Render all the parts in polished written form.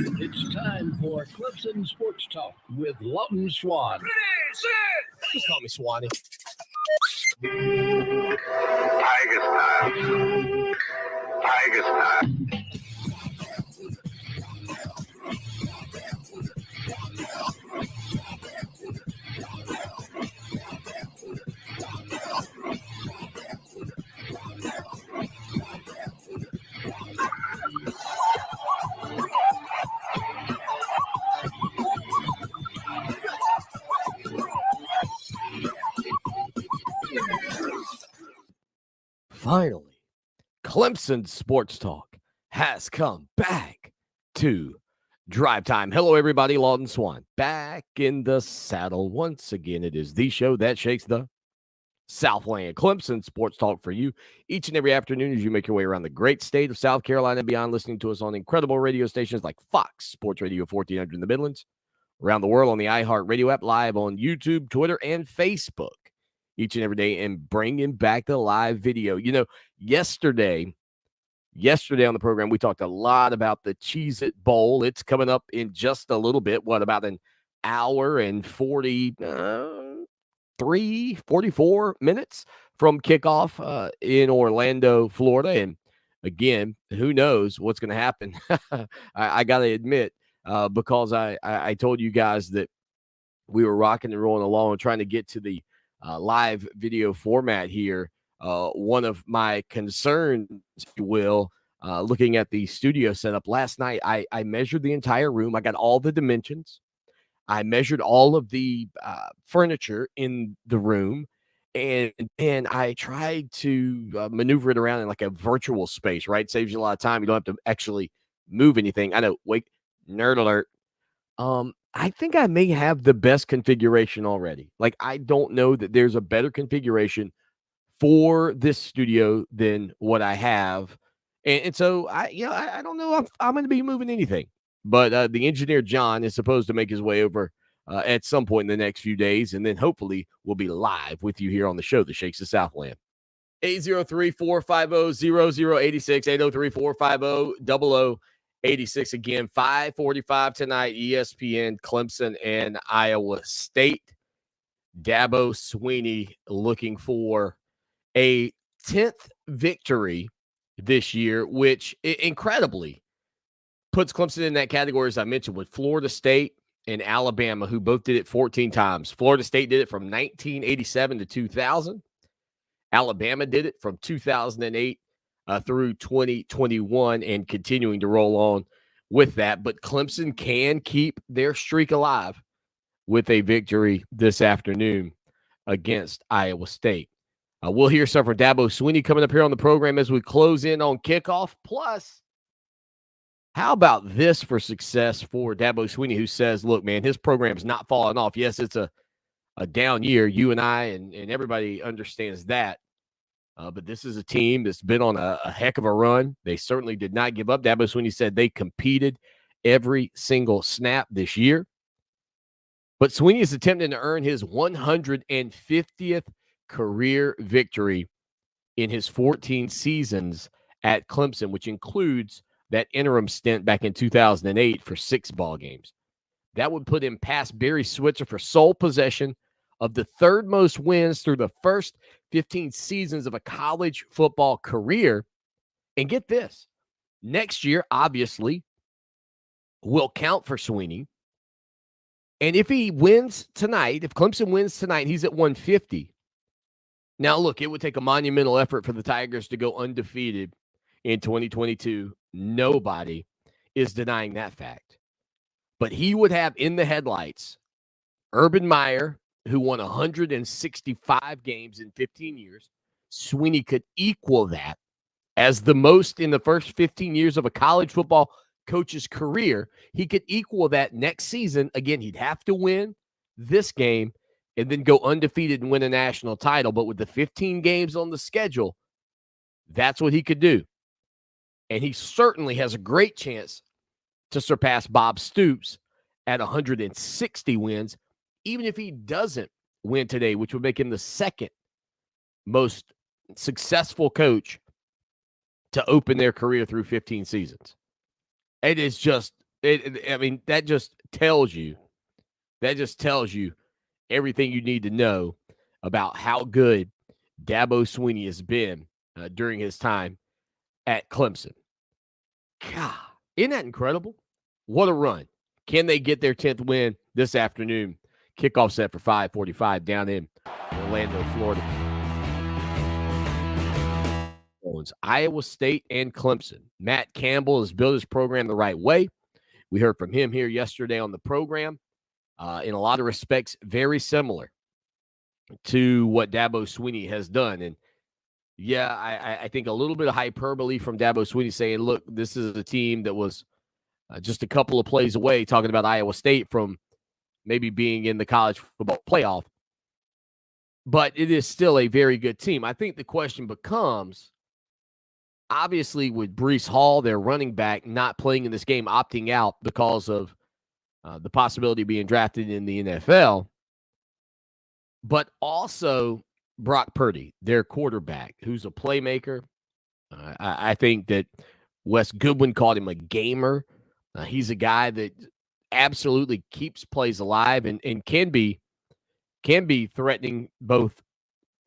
It's time for Clemson Sports Talk with Lawton Swan. Ready, set. Just call me Swanee. Tiger style. Tiger style. Finally, Clemson Sports Talk has come back to Drive Time. Hello, everybody. Lawton Swan back in the saddle once again. It is the show that shakes the Southland. Clemson Sports Talk for you each and every afternoon as you make your way around the great state of South Carolina and beyond, listening to us on incredible radio stations like Fox Sports Radio 1400 in the Midlands, around the world on the iHeartRadio app, live on YouTube, Twitter, and Facebook each and every day, and bringing back the live video. You know, yesterday on the program, we talked a lot about the Cheez-It Bowl. It's coming up in just a little bit. What, about an hour and 44 minutes from kickoff in Orlando, Florida. And again, who knows what's going to happen? I got to admit, because I told you guys that we were rocking and rolling along and trying to get to the live video format here. One of my concerns, if you will, looking at the studio setup last night, I measured the entire room. I got all the dimensions. I measured all of the furniture in the room, and I tried to maneuver it around in like a virtual space, right? Saves you a lot of time. You don't have to actually move anything. I know, wait, nerd alert. I think I may have the best configuration already. Like, I don't know that there's a better configuration for this studio than what I have. And so I don't know if I'm going to be moving anything, but the engineer John is supposed to make his way over at some point in the next few days. And then hopefully we'll be live with you here on the show that shakes the Southland. 803-450-0086, 803-450-0086. Again, 5:45 tonight, ESPN, Clemson, and Iowa State. Dabo Swinney looking for a 10th victory this year, which incredibly puts Clemson in that category, as I mentioned, with Florida State and Alabama, who both did it 14 times. Florida State did it from 1987 to 2000. Alabama did it from 2008 through 2021 and continuing to roll on with that. But Clemson can keep their streak alive with a victory this afternoon against Iowa State. We'll hear some from Dabo Swinney coming up here on the program as we close in on kickoff. Plus, how about this for success for Dabo Swinney, who says, look, man, his program's not falling off. Yes, it's a down year. You and I and everybody understands that. But this is a team that's been on a heck of a run. They certainly did not give up. Dabo Swinney said they competed every single snap this year. But Swinney is attempting to earn his 150th career victory in his 14 seasons at Clemson, which includes that interim stint back in 2008 for 6 ball games. That would put him past Barry Switzer for sole possession of the third most wins through the first 15 seasons of a college football career. And get this, next year, obviously, will count for Swinney. And if he wins tonight, if Clemson wins tonight, he's at 150. Now, look, it would take a monumental effort for the Tigers to go undefeated in 2022. Nobody is denying that fact. But he would have in the headlights Urban Meyer, who won 165 games in 15 years. Swinney could equal that as the most in the first 15 years of a college football coach's career. He could equal that next season. Again, he'd have to win this game and then go undefeated and win a national title. But with the 15 games on the schedule, that's what he could do. And he certainly has a great chance to surpass Bob Stoops at 160 wins, even if he doesn't win today, which would make him the second most successful coach to open their career through 15 seasons. It is just I mean, that just tells you everything you need to know about how good Dabo Swinney has been during his time at Clemson. God, isn't that incredible? What a run. Can they get their 10th win this afternoon? Kickoff set for 5:45 down in Orlando, Florida. Iowa State and Clemson. Matt Campbell has built his program the right way. We heard from him here yesterday on the program. In a lot of respects, very similar to what Dabo Swinney has done. And yeah, I think a little bit of hyperbole from Dabo Swinney saying, look, this is a team that was just a couple of plays away, talking about Iowa State from maybe being in the college football playoff. But it is still a very good team. I think the question becomes, obviously, with Breece Hall, their running back, not playing in this game, opting out because of the possibility of being drafted in the NFL, but also Brock Purdy, their quarterback, who's a playmaker. I think that Wes Goodwin called him a gamer. He's a guy that absolutely keeps plays alive and can be threatening both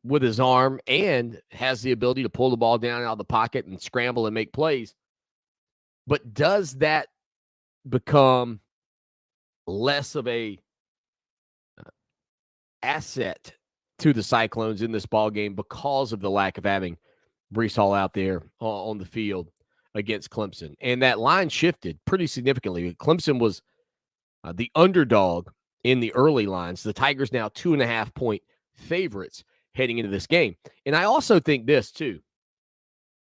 with his arm and has the ability to pull the ball down out of the pocket and scramble and make plays. But does that become less of a asset to the Cyclones in this ball game because of the lack of having Breece Hall out there on the field against Clemson? And that line shifted pretty significantly. Clemson was the underdog in the early lines. The Tigers now 2.5-point favorites heading into this game. And I also think this too,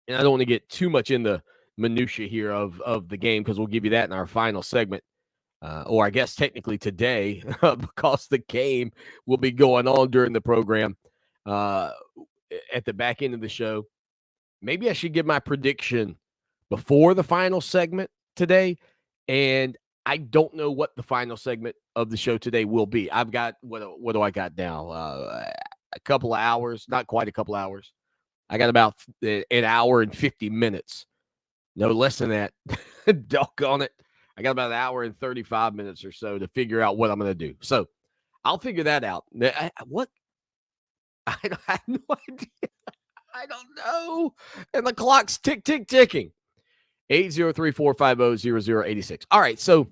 and I don't want to get too much in the minutia here of the game because we'll give you that in our final segment. Or I guess technically today, because the game will be going on during the program at the back end of the show. Maybe I should give my prediction before the final segment today. And I don't know what the final segment of the show today will be. I've got, what do I got now? A couple of hours, not quite a couple hours. I got about an hour and 50 minutes. No less than that. Doggone it. I got about an hour and 35 minutes or so to figure out what I'm going to do. So I'll figure that out. What? I have no idea. I don't know. And the clock's ticking. 803-450-0086. All right. So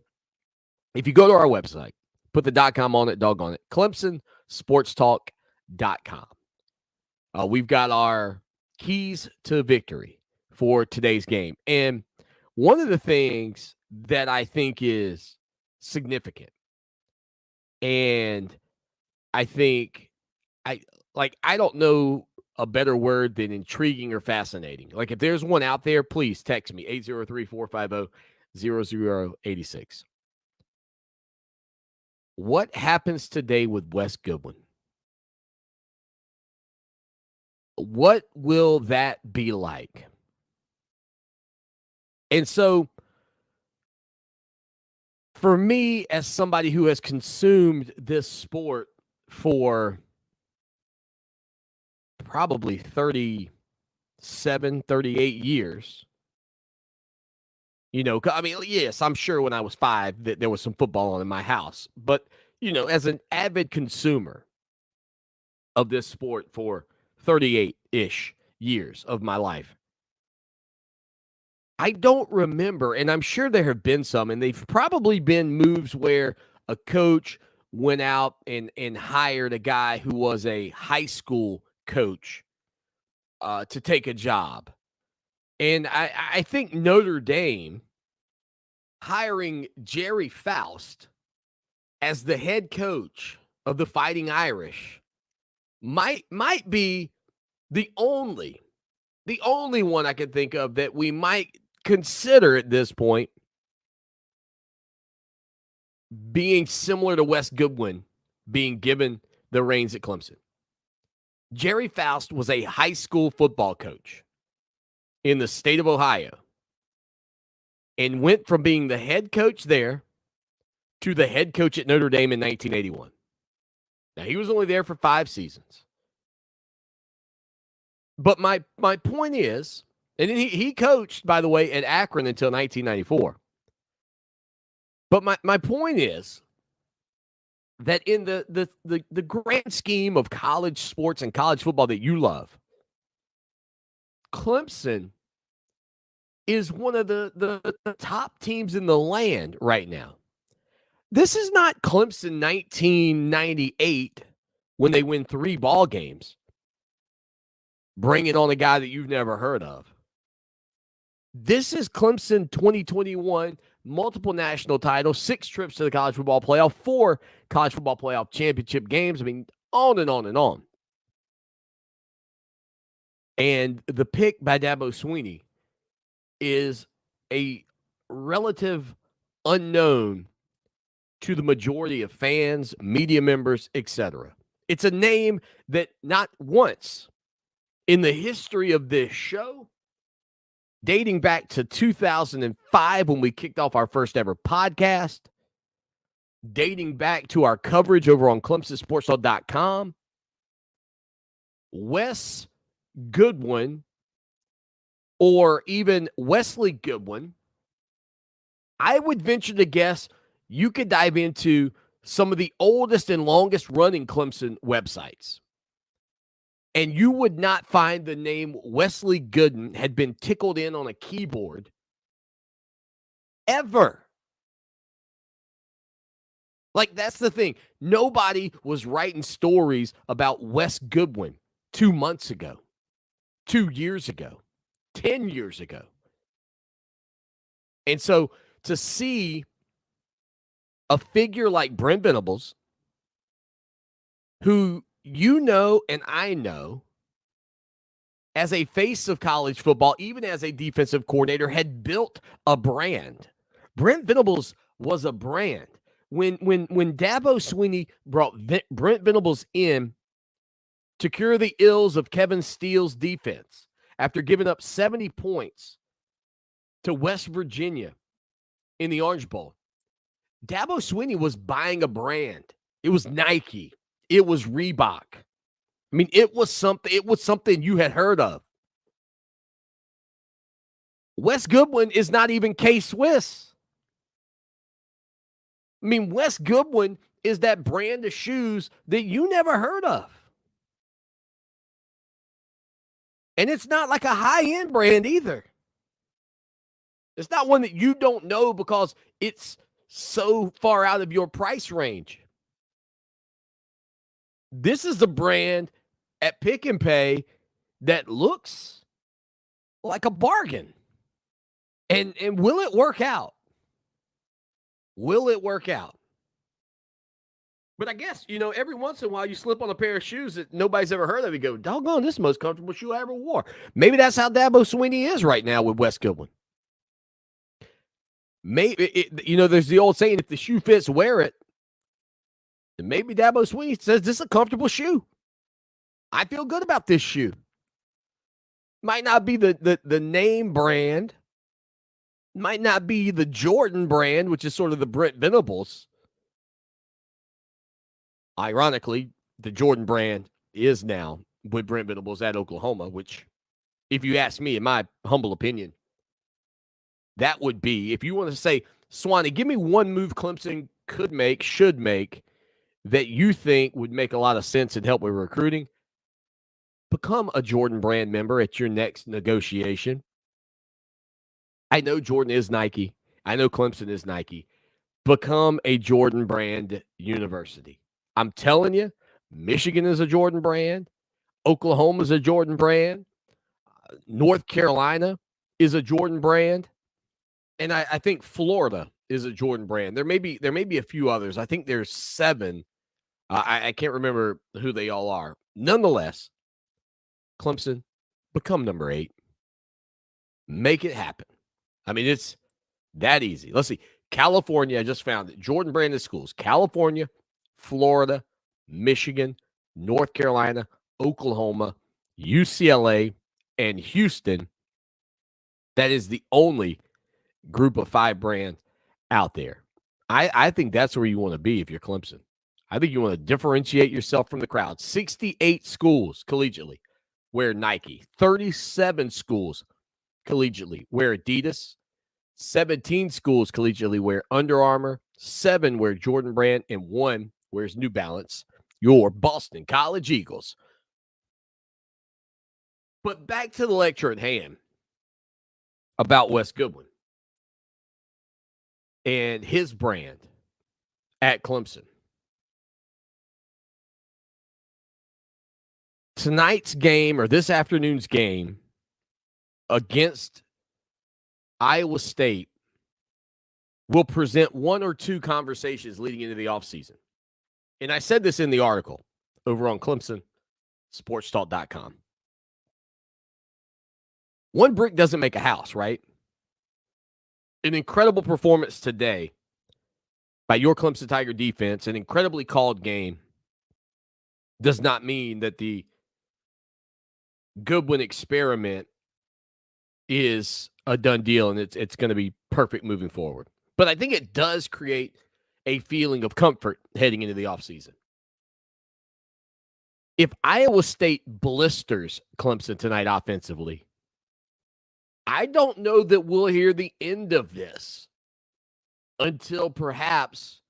if you go to our website, put the .com on it, doggone it, ClemsonSportsTalk.com. We've got our keys to victory for today's game. And one of the things that I think is significant, and I think I don't know a better word than intriguing or fascinating. Like if there's one out there, please text me 803-450-0086. What happens today with Wes Goodwin? What will that be like? And so for me, as somebody who has consumed this sport for probably 37, 38 years, I mean, yes, I'm sure when I was 5 that there was some football on in my house. But, as an avid consumer of this sport for 38-ish years of my life, I don't remember, and I'm sure there have been some, and they've probably been moves where a coach went out and hired a guy who was a high school coach to take a job. And I think Notre Dame hiring Jerry Faust as the head coach of the Fighting Irish might be the only one I can think of that we might consider at this point being similar to Wes Goodwin being given the reins at Clemson. Jerry Faust was a high school football coach in the state of Ohio and went from being the head coach there to the head coach at Notre Dame in 1981. Now, he was only there for 5 seasons. But my point is, and he coached, by the way, at Akron until 1994. But my point is that in the grand scheme of college sports and college football that you love, Clemson is one of the top teams in the land right now. This is not Clemson 1998 when they win 3 ball games, bringing on a guy that you've never heard of. This is Clemson 2021, multiple national titles, 6 trips to the college football playoff, 4 college football playoff championship games. I mean, on and on and on. And the pick by Dabo Swinney is a relative unknown to the majority of fans, media members, etc. It's a name that not once in the history of this show, dating back to 2005 when we kicked off our first ever podcast, dating back to our coverage over on ClemsonSportsTalk.com, Wes Goodwin, or even Wesley Goodwin, I would venture to guess you could dive into some of the oldest and longest running Clemson websites, and you would not find the name Wesley Goodwin had been tickled in on a keyboard ever. Like, that's the thing. Nobody was writing stories about Wes Goodwin 2 months ago, 2 years ago, 10 years ago. And so to see a figure like Brent Venables, who you know and I know as a face of college football, even as a defensive coordinator, had built a brand. Brent Venables was a brand. When Dabo Swinney brought Brent Venables in to cure the ills of Kevin Steele's defense after giving up 70 points to West Virginia in the Orange Bowl, Dabo Swinney was buying a brand. It was Nike. It was Reebok. I mean, it was something you had heard of. Wes Goodwin is not even K-Swiss. I mean, Wes Goodwin is that brand of shoes that you never heard of. And it's not like a high-end brand either. It's not one that you don't know because it's so far out of your price range. This is the brand at Pick and Pay that looks like a bargain. And will it work out? Will it work out? But I guess, every once in a while you slip on a pair of shoes that nobody's ever heard of. You go, doggone, this is the most comfortable shoe I ever wore. Maybe that's how Dabo Swinney is right now with Wes Goodwin. Maybe, there's the old saying, if the shoe fits, wear it. And maybe Dabo Swinney says this is a comfortable shoe. I feel good about this shoe. Might not be the name brand. Might not be the Jordan brand, which is sort of the Brent Venables. Ironically, the Jordan brand is now with Brent Venables at Oklahoma, which, if you ask me, in my humble opinion, that would be, if you want to say, Swanee, give me one move Clemson could make, should make, that you think would make a lot of sense and help with recruiting, become a Jordan brand member at your next negotiation. I know Jordan is Nike. I know Clemson is Nike. Become a Jordan brand university. I'm telling you, Michigan is a Jordan brand. Oklahoma is a Jordan brand. North Carolina is a Jordan brand. And I think Florida is a Jordan brand. There may be a few others. I think there's 7. I can't remember who they all are. Nonetheless, Clemson, become number 8. Make it happen. I mean, it's that easy. Let's see. California, I just found it. Jordan branded schools. California, Florida, Michigan, North Carolina, Oklahoma, UCLA, and Houston. That is the only group of 5 brands out there. I think that's where you want to be if you're Clemson. I think you want to differentiate yourself from the crowd. 68 schools collegiately wear Nike. 37 schools collegiately wear Adidas. 17 schools collegiately wear Under Armour, 7 wear Jordan Brand, and 1 wears New Balance. Your Boston College Eagles. But back to the lecture at hand about Wes Goodwin and his brand at Clemson. Tonight's game, or this afternoon's game, against Iowa State will present one or two conversations leading into the offseason. And I said this in the article over on ClemsonSportsTalk.com. One brick doesn't make a house, right? An incredible performance today by your Clemson Tiger defense, an incredibly called game, does not mean that the Goodwin experiment is a done deal and it's going to be perfect moving forward. But I think it does create a feeling of comfort heading into the offseason. If Iowa State blisters Clemson tonight offensively, I don't know that we'll hear the end of this until perhaps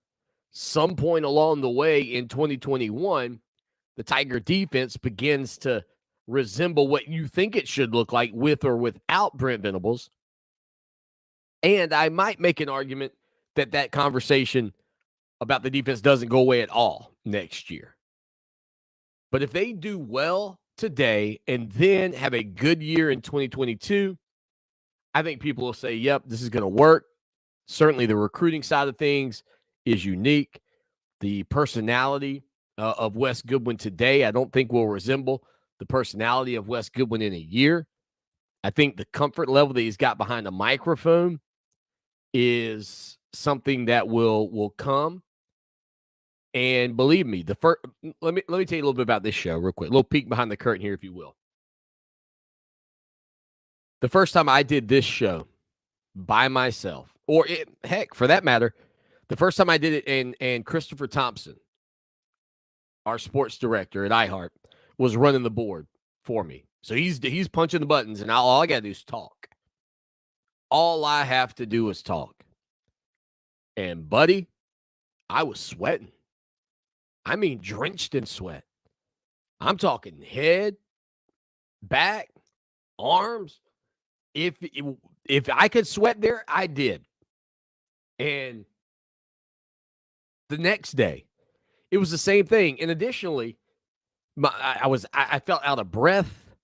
some point along the way in 2021, the Tiger defense begins to resemble what you think it should look like with or without Brent Venables. And I might make an argument that that conversation about the defense doesn't go away at all next year. But if they do well today and then have a good year in 2022, I think people will say, yep, this is going to work. Certainly the recruiting side of things is unique. The personality of Wes Goodwin today, I don't think will resemble the personality of Wes Goodwin in a year. I think the comfort level that he's got behind a microphone is something that will come. And believe me, let me tell you a little bit about this show real quick. A little peek behind the curtain here, if you will. The first time I did this show by myself, or heck, for that matter, the first time I did it and Christopher Thompson, our sports director at iHeart, was running the board for me. So he's punching the buttons, and all I got to do is talk. All I have to do is talk. And, buddy, I was sweating. I mean, drenched in sweat. I'm talking head, back, arms. If I could sweat there, I did. And the next day, it was the same thing. And additionally, I felt out of breath.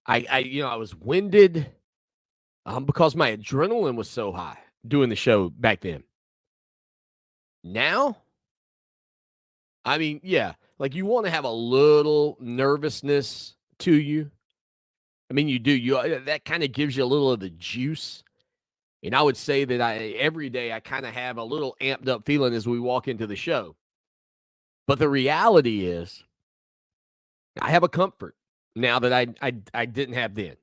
I was winded because my adrenaline was so high doing the show back then. Now, I mean, yeah, like you want to have a little nervousness to you. I mean, you do. That kind of gives you a little of the juice. And I would say that every day I kind of have a little amped up feeling as we walk into the show. But the reality is I have a comfort now that I didn't have then.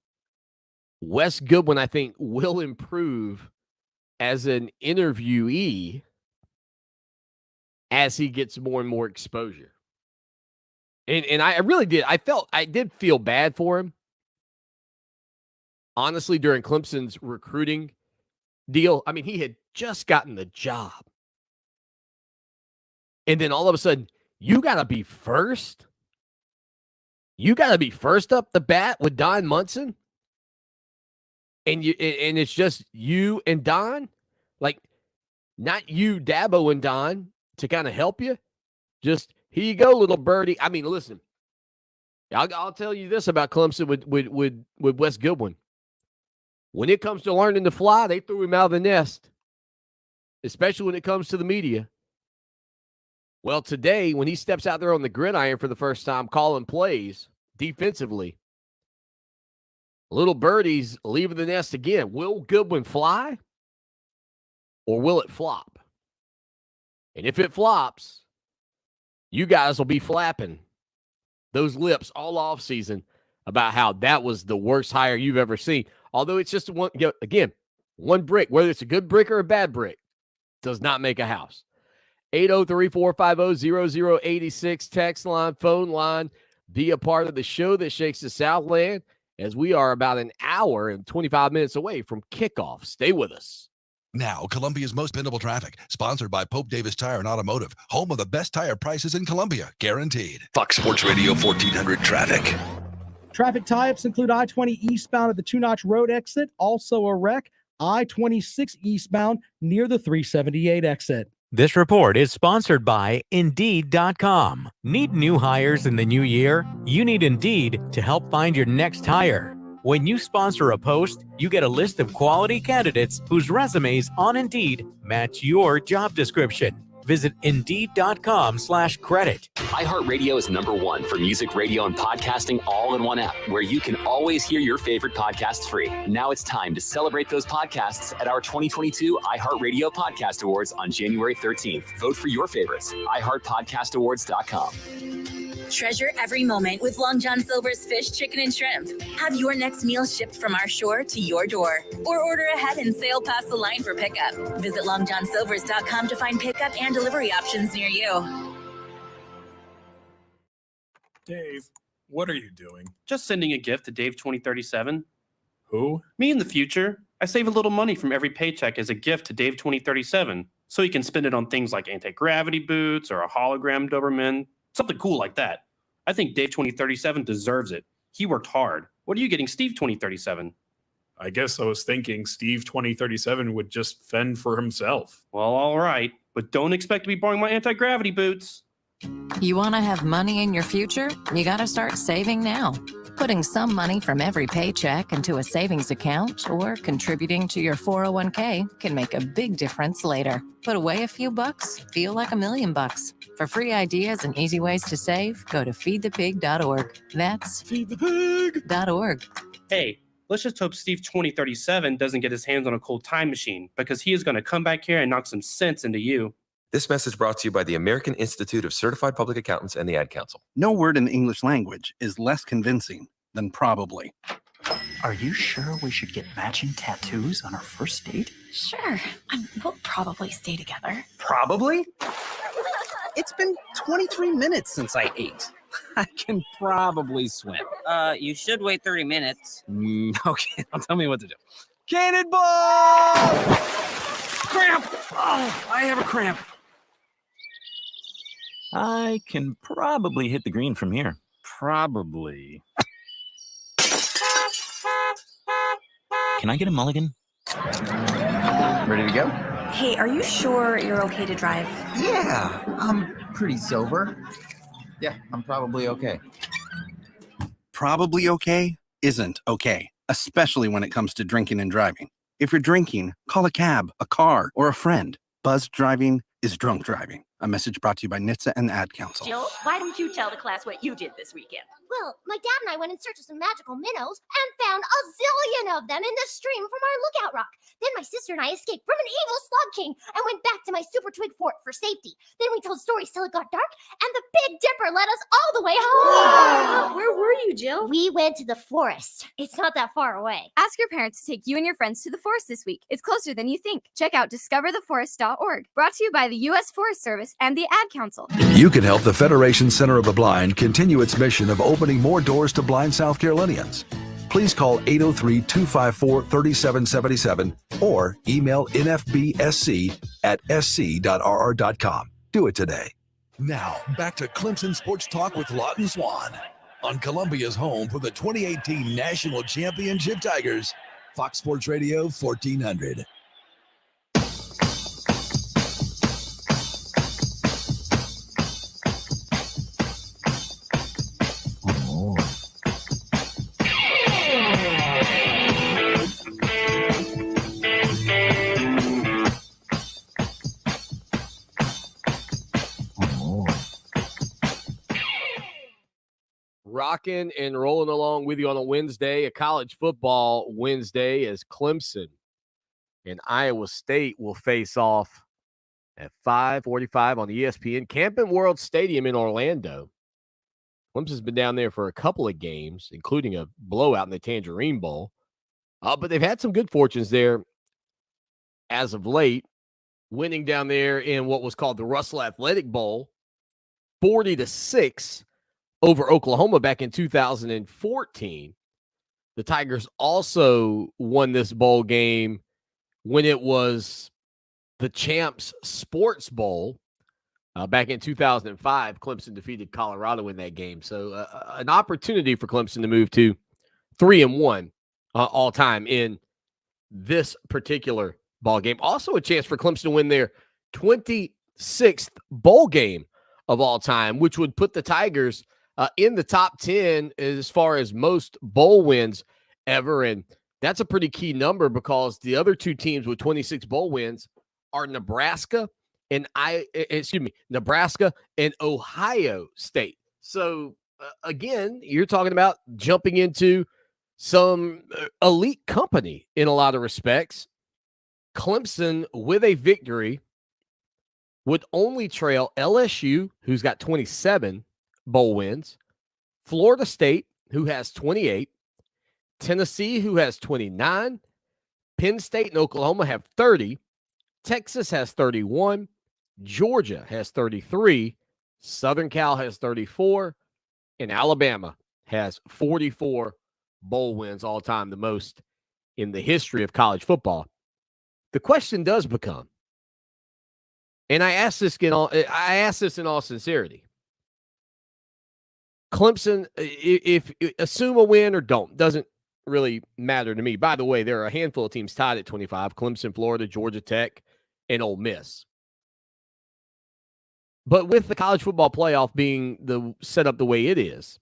Wes Goodwin, I think, will improve as an interviewee as he gets more and more exposure. And I really did. I did feel bad for him. Honestly, during Clemson's recruiting deal, I mean, he had just gotten the job. And then all of a sudden, you got to be first. You got to be first up the bat with Don Munson. And it's just you and Don. Like, not you, Dabo, and Don to kind of help you. Just, here you go, little birdie. I mean, listen, I'll tell you this about Clemson with Wes Goodwin. When it comes to learning to fly, they threw him out of the nest, especially when it comes to the media. Well, today, when he steps out there on the gridiron for the first time, calling plays defensively, little birdie's leaving the nest again. Will Goodwin fly or will it flop? And if it flops, you guys will be flapping those lips all offseason about how that was the worst hire you've ever seen. Although it's just one brick, whether it's a good brick or a bad brick, does not make a house. 803-450-0086, text line, phone line. Be a part of the show that shakes the Southland as we are about an hour and 25 minutes away from kickoff. Stay with us. Now, Columbia's most bendable traffic, sponsored by Pope Davis Tire and Automotive, home of the best tire prices in Columbia, guaranteed. Fox Sports Radio 1400 traffic. Traffic tie-ups include I-20 eastbound at the Two-Notch Road exit, also a wreck, I-26 eastbound near the 378 exit. This report is sponsored by Indeed.com. Need new hires in the new year? You need Indeed to help find your next hire. When you sponsor a post, you get a list of quality candidates whose resumes on Indeed match your job description. Visit Indeed.com/credit. iHeartRadio is #1 for music, radio, and podcasting all in one app, where you can always hear your favorite podcasts free. Now it's time to celebrate those podcasts at our 2022 iHeartRadio Podcast Awards on January 13th. Vote for your favorites. iHeartPodcastAwards.com. Treasure every moment with Long John Silver's fish, chicken, and shrimp. Have your next meal shipped from our shore to your door, or order ahead and sail past the line for pickup. Visit longjohnsilvers.com to find pickup and delivery options near you. Dave, what are you doing? Just sending a gift to Dave 2037. Who? Me in the future. I save a little money from every paycheck as a gift to Dave 2037, so he can spend it on things like anti-gravity boots or a hologram Doberman, something cool like that. I think Dave 2037 deserves it. He worked hard. What are you getting Steve 2037? I guess I was thinking Steve 2037 would just fend for himself. Well, all right, but don't expect to be borrowing my anti-gravity boots. You want to have money in your future? You got to start saving now. Putting some money from every paycheck into a savings account or contributing to your 401k can make a big difference later. Put away a few bucks, feel like $1 million. For free ideas and easy ways to save, go to feedthepig.org. That's feedthepig.org. Hey, let's just hope Steve 2037 doesn't get his hands on a cold time machine, because he is going to come back here and knock some sense into you. This message brought to you by the American Institute of Certified Public Accountants and the Ad Council. No word in the English language is less convincing than probably. Are you sure we should get matching tattoos on our first date? Sure. We'll probably stay together. Probably? It's been 23 minutes since I ate. I can probably swim. You should wait 30 minutes. Okay, now tell me what to do. Cannonball! Cramp! Oh, I have a cramp. I can probably hit the green from here. Probably. Can I get a mulligan? Ready to go? Hey, are you sure you're okay to drive? Yeah, I'm pretty sober. Yeah, I'm probably okay. Probably okay isn't okay, especially when it comes to drinking and driving. If you're drinking, call a cab, a car, or a friend. Buzzed driving is drunk driving. A message brought to you by NHTSA and the Ad Council. Jill, why don't you tell the class what you did this weekend? Well, my dad and I went in search of some magical minnows and found a zillion of them in the stream from our lookout rock. Then my sister and I escaped from an evil slug king and went back to my super twig fort for safety. Then we told stories till it got dark, and the Big Dipper led us all the way home. Wow. Where were you, Jill? We went to the forest. It's not that far away. Ask your parents to take you and your friends to the forest this week. It's closer than you think. Check out discovertheforest.org. Brought to you by the U.S. Forest Service and the Ad Council. You can help the Federation Center of the Blind continue its mission of opening more doors to blind South Carolinians. Please call 803-254-3777 or email nfbsc@sc.rr.com. Do it today. Now, back to Clemson Sports Talk with Lawton Swan on Columbia's home for the 2018 National Championship Tigers, Fox Sports Radio 1400. Rocking and rolling along with you on a Wednesday, a college football Wednesday, as Clemson and Iowa State will face off at 5:45 on the ESPN Camping World Stadium in Orlando. Clemson's been down there for a couple of games, including a blowout in the Tangerine Bowl. But they've had some good fortunes there as of late, winning down there in what was called the Russell Athletic Bowl, 40-6 over Oklahoma back in 2014. The Tigers also won this bowl game when it was the Champs Sports Bowl. Back in 2005, Clemson defeated Colorado in that game. So an opportunity for Clemson to move to 3-1 all time in this particular ball game. Also a chance for Clemson to win their 26th bowl game of all time, which would put the Tigers in the top 10 as far as most bowl wins ever. And that's a pretty key number because the other two teams with 26 bowl wins are Nebraska and Nebraska and Ohio State. So again, you're talking about jumping into some elite company in a lot of respects. Clemson with a victory would only trail LSU, who's got 27 bowl wins, Florida State, who has 28, Tennessee, who has 29, Penn State and Oklahoma have 30, Texas has 31, Georgia has 33, Southern Cal has 34, and Alabama has 44 bowl wins all time, the most in the history of college football. The question does become, and I ask this in all sincerity, Clemson, if assume a win or don't, doesn't really matter to me. By the way, there are a handful of teams tied at 25, Clemson, Florida, Georgia Tech, and Ole Miss. But with the college football playoff being set up the way it is,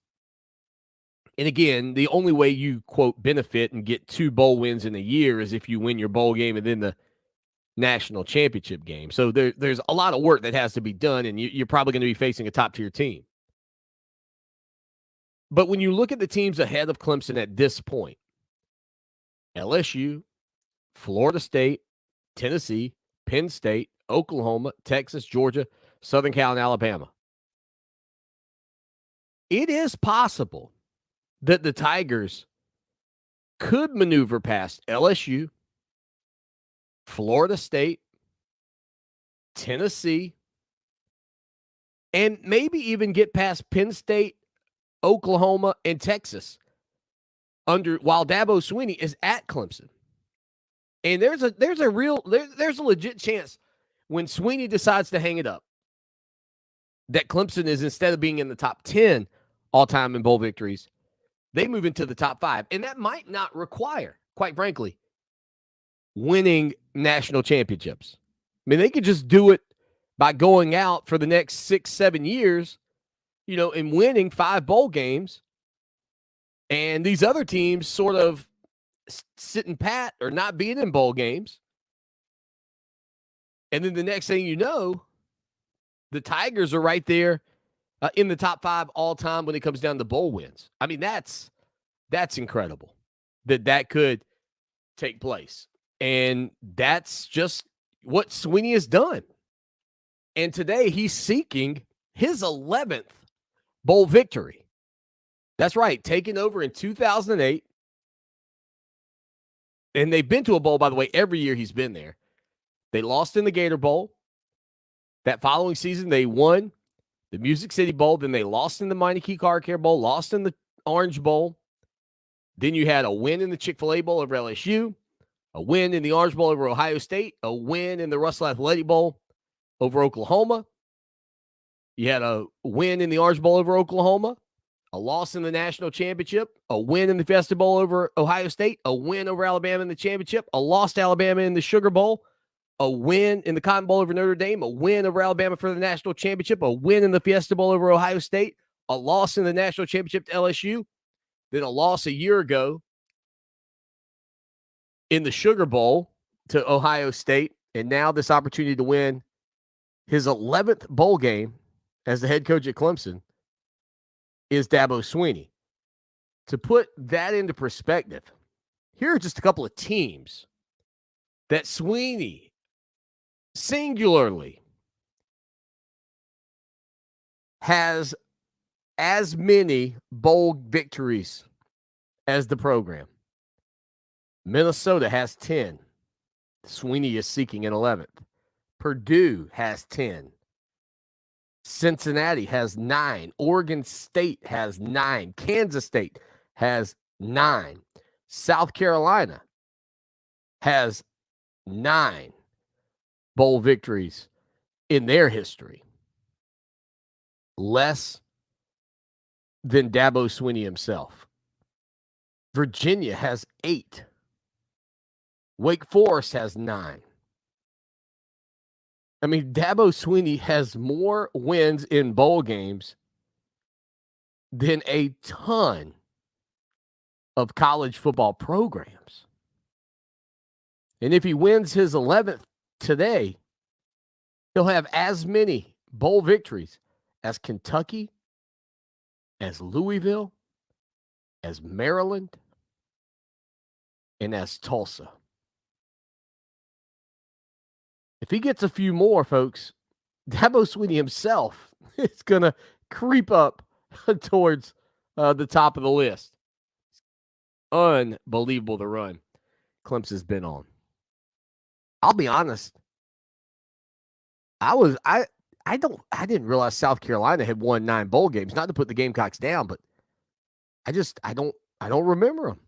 and again, the only way you, quote, benefit and get 2 bowl wins in a year is if you win your bowl game and then the national championship game. So there's a lot of work that has to be done, and you're probably going to be facing a top-tier team. But when you look at the teams ahead of Clemson at this point, LSU, Florida State, Tennessee, Penn State, Oklahoma, Texas, Georgia, Southern Cal, and Alabama, it is possible that the Tigers could maneuver past LSU, Florida State, Tennessee, and maybe even get past Penn State, Oklahoma, and Texas while Dabo Swinney is at Clemson. And there's a legit chance when Swinney decides to hang it up that Clemson is, instead of being in the top 10 all-time in bowl victories, they move into the top 5. And that might not require, quite frankly, winning national championships. I mean, they could just do it by going out for the next 6-7 years, and winning 5 bowl games. And these other teams sort of sitting pat or not being in bowl games. And then the next thing you know, the Tigers are right there in the top 5 all time when it comes down to bowl wins. I mean, that's incredible that could take place. And that's just what Swinney has done. And today he's seeking his 11th bowl victory. That's right, taking over in 2008. And they've been to a bowl, by the way, every year he's been there. They lost in the Gator Bowl. That following season, they won the Music City Bowl. Then they lost in the Meineke Car Care Bowl, lost in the Orange Bowl. Then you had a win in the Chick-fil-A Bowl over LSU, a win in the Orange Bowl over Ohio State, a win in the Russell Athletic Bowl over Oklahoma. You had a win in the Orange Bowl over Oklahoma, a loss in the national championship, a win in the Fiesta Bowl over Ohio State, a win over Alabama in the championship, a loss to Alabama in the Sugar Bowl, a win in the Cotton Bowl over Notre Dame, a win over Alabama for the national championship, a win in the Fiesta Bowl over Ohio State, a loss in the national championship to LSU, then a loss a year ago in the Sugar Bowl to Ohio State, and now this opportunity to win his 11th bowl game as the head coach at Clemson is Dabo Swinney. To put that into perspective, here are just a couple of teams that Swinney singularly has as many bowl victories as the program. Minnesota has 10. Swinney is seeking an 11th. Purdue has 10. Cincinnati has 9. Oregon State has 9. Kansas State has 9. South Carolina has 9 bowl victories in their history, less than Dabo Swinney himself. Virginia has 8. Wake Forest has 9. I mean, Dabo Swinney has more wins in bowl games than a ton of college football programs. And if he wins his 11th today, he'll have as many bowl victories as Kentucky, as Louisville, as Maryland, and as Tulsa. If he gets a few more, folks, Dabo Swinney himself is going to creep up towards the top of the list. Unbelievable the run Clemson's been on. I'll be honest. I didn't realize South Carolina had won 9 bowl games. Not to put the Gamecocks down, but I don't remember them.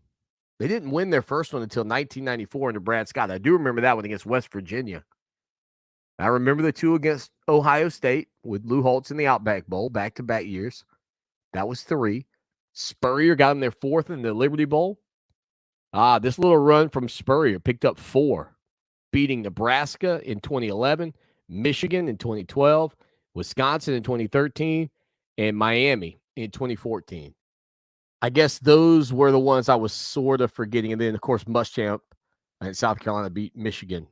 They didn't win their first one until 1994 under Brad Scott. I do remember that one against West Virginia. I remember the 2 against Ohio State with Lou Holtz in the Outback Bowl, back-to-back years. That was 3. Spurrier got them their 4th in the Liberty Bowl. This little run from Spurrier picked up 4, beating Nebraska in 2011, Michigan in 2012, Wisconsin in 2013, and Miami in 2014. I guess those were the ones I was sort of forgetting. And then, of course, Muschamp and South Carolina beat Michigan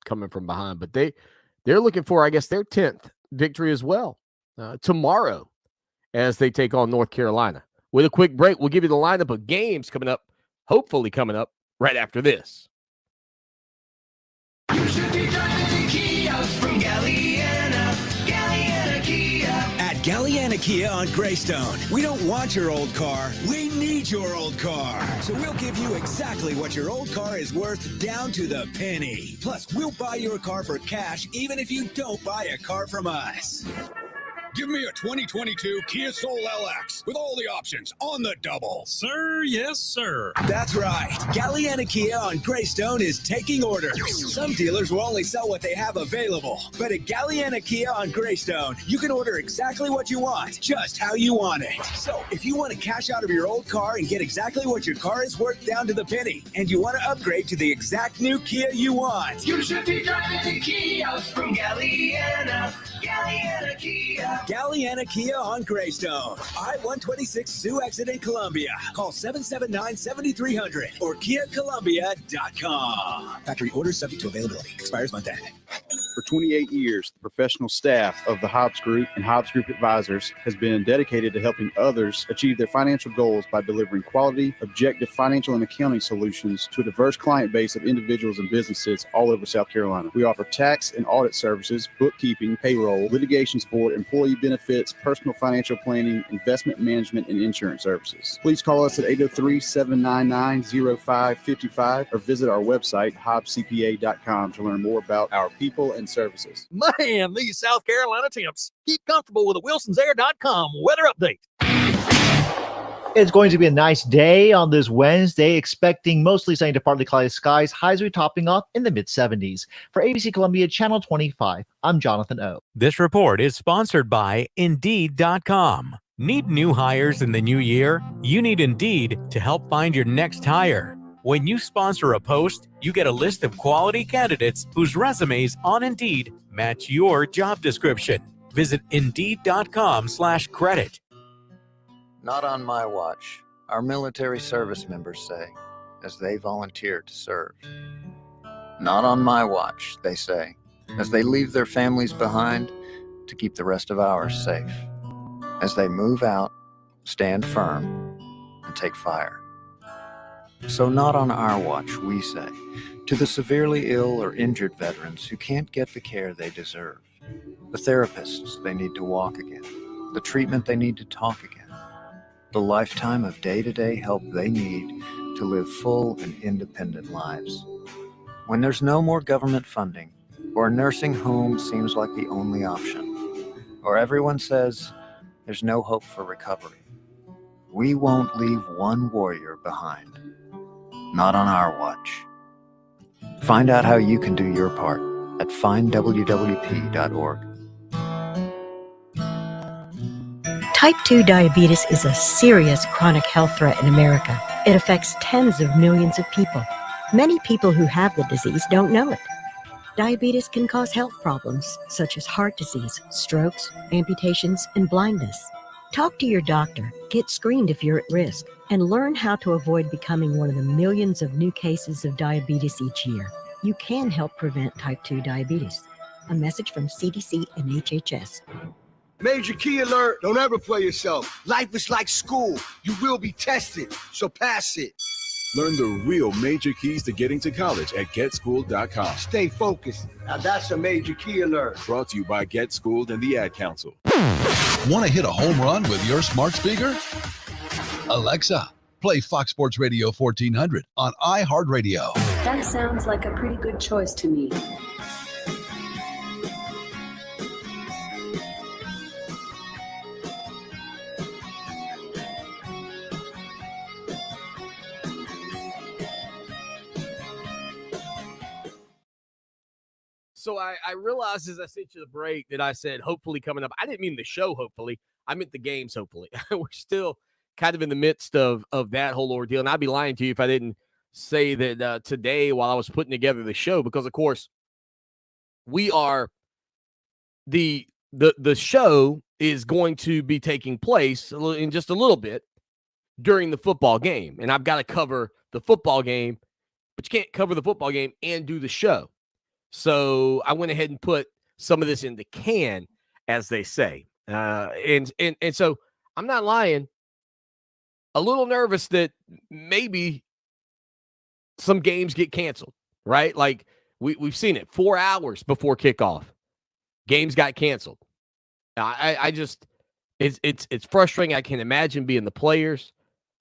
coming from behind. But they're looking for, I guess, their 10th victory as well tomorrow as they take on North Carolina. With a quick break, we'll give you the lineup of games coming up, hopefully coming up right after this. You should be driving Kia from Galliana Kia. At Galliana Kia on Greystone, we don't want your old car, we need your old car. So we'll give you exactly what your old car is worth down to the penny. Plus, we'll buy your car for cash even if you don't buy a car from us. Give me a 2022 Kia Soul LX with all the options on the double. Sir, yes, sir. That's right. Galliana Kia on Greystone is taking orders. Some dealers will only sell what they have available. But at Galliana Kia on Greystone, you can order exactly what you want, just how you want it. So if you want to cash out of your old car and get exactly what your car is worth down to the penny, and you want to upgrade to the exact new Kia you want, You should be driving Kia from Galliana Kia. Galliana Kia on Greystone. I-126 Sioux exit in Columbia. Call 779-7300 or KiaColumbia.com. Factory orders subject to availability. Expires month end. For 28 years, the professional staff of the Hobbs Group and Hobbs Group Advisors has been dedicated to helping others achieve their financial goals by delivering quality, objective financial and accounting solutions to a diverse client base of individuals and businesses all over South Carolina. We offer tax and audit services, bookkeeping, payroll, litigation support, employee benefits, personal financial planning, investment management, and insurance services. Please call us at 803-799-0555 or visit our website, hobbscpa.com, to learn more about our people and services. Man, these South Carolina temps. Keep comfortable with a WilsonsAir.com weather update. It's going to be a nice day on this Wednesday, expecting mostly sunny to partly cloudy skies, highs will be topping off in the mid-70s. For ABC Columbia Channel 25, I'm Jonathan O. This report is sponsored by Indeed.com. Need new hires in the new year? You need Indeed to help find your next hire. When you sponsor a post, you get a list of quality candidates whose resumes on Indeed match your job description. Visit Indeed.com/credit. Not on my watch, our military service members say, as they volunteer to serve. Not on my watch, they say, as they leave their families behind to keep the rest of ours safe. As they move out, stand firm, and take fire. So not on our watch, we say, to the severely ill or injured veterans who can't get the care they deserve, the therapists they need to walk again, the treatment they need to talk again, the lifetime of day-to-day help they need to live full and independent lives. When there's no more government funding, or a nursing home seems like the only option, or everyone says there's no hope for recovery, we won't leave one warrior behind. Not on our watch. Find out how you can do your part at findwwp.org. Type 2 diabetes is a serious chronic health threat in America. It affects tens of millions of people. Many people who have the disease don't know it. Diabetes can cause health problems such as heart disease, strokes, amputations, and blindness. Talk to your doctor, get screened if you're at risk, and learn how to avoid becoming one of the millions of new cases of diabetes each year. You can help prevent type 2 diabetes. A message from CDC and HHS. Major key alert. Don't ever play yourself. Life is like school. You will be tested, so pass it. Learn the real major keys to getting to college at GetSchooled.com. Stay focused. Now that's a major key alert. Brought to you by Get Schooled and the Ad Council. Want to hit a home run with your smart speaker? Alexa, play Fox Sports Radio 1400 on iHeartRadio. That sounds like a pretty good choice to me. So I realized as I sent you the break that I said hopefully coming up. I didn't mean the show hopefully. I meant the games hopefully. We're still kind of in the midst of that whole ordeal. And I'd be lying to you if I didn't say that today while I was putting together the show, because, of course, we are the show is going to be taking place in just a little bit during the football game. And I've got to cover the football game, but you can't cover the football game and do the show. So I went ahead and put some of this in the can, as they say. And so I'm not lying. A little nervous that maybe some games get canceled, right? Like we've seen it 4 hours before kickoff. Games got canceled. I just it's frustrating. I can imagine being the players.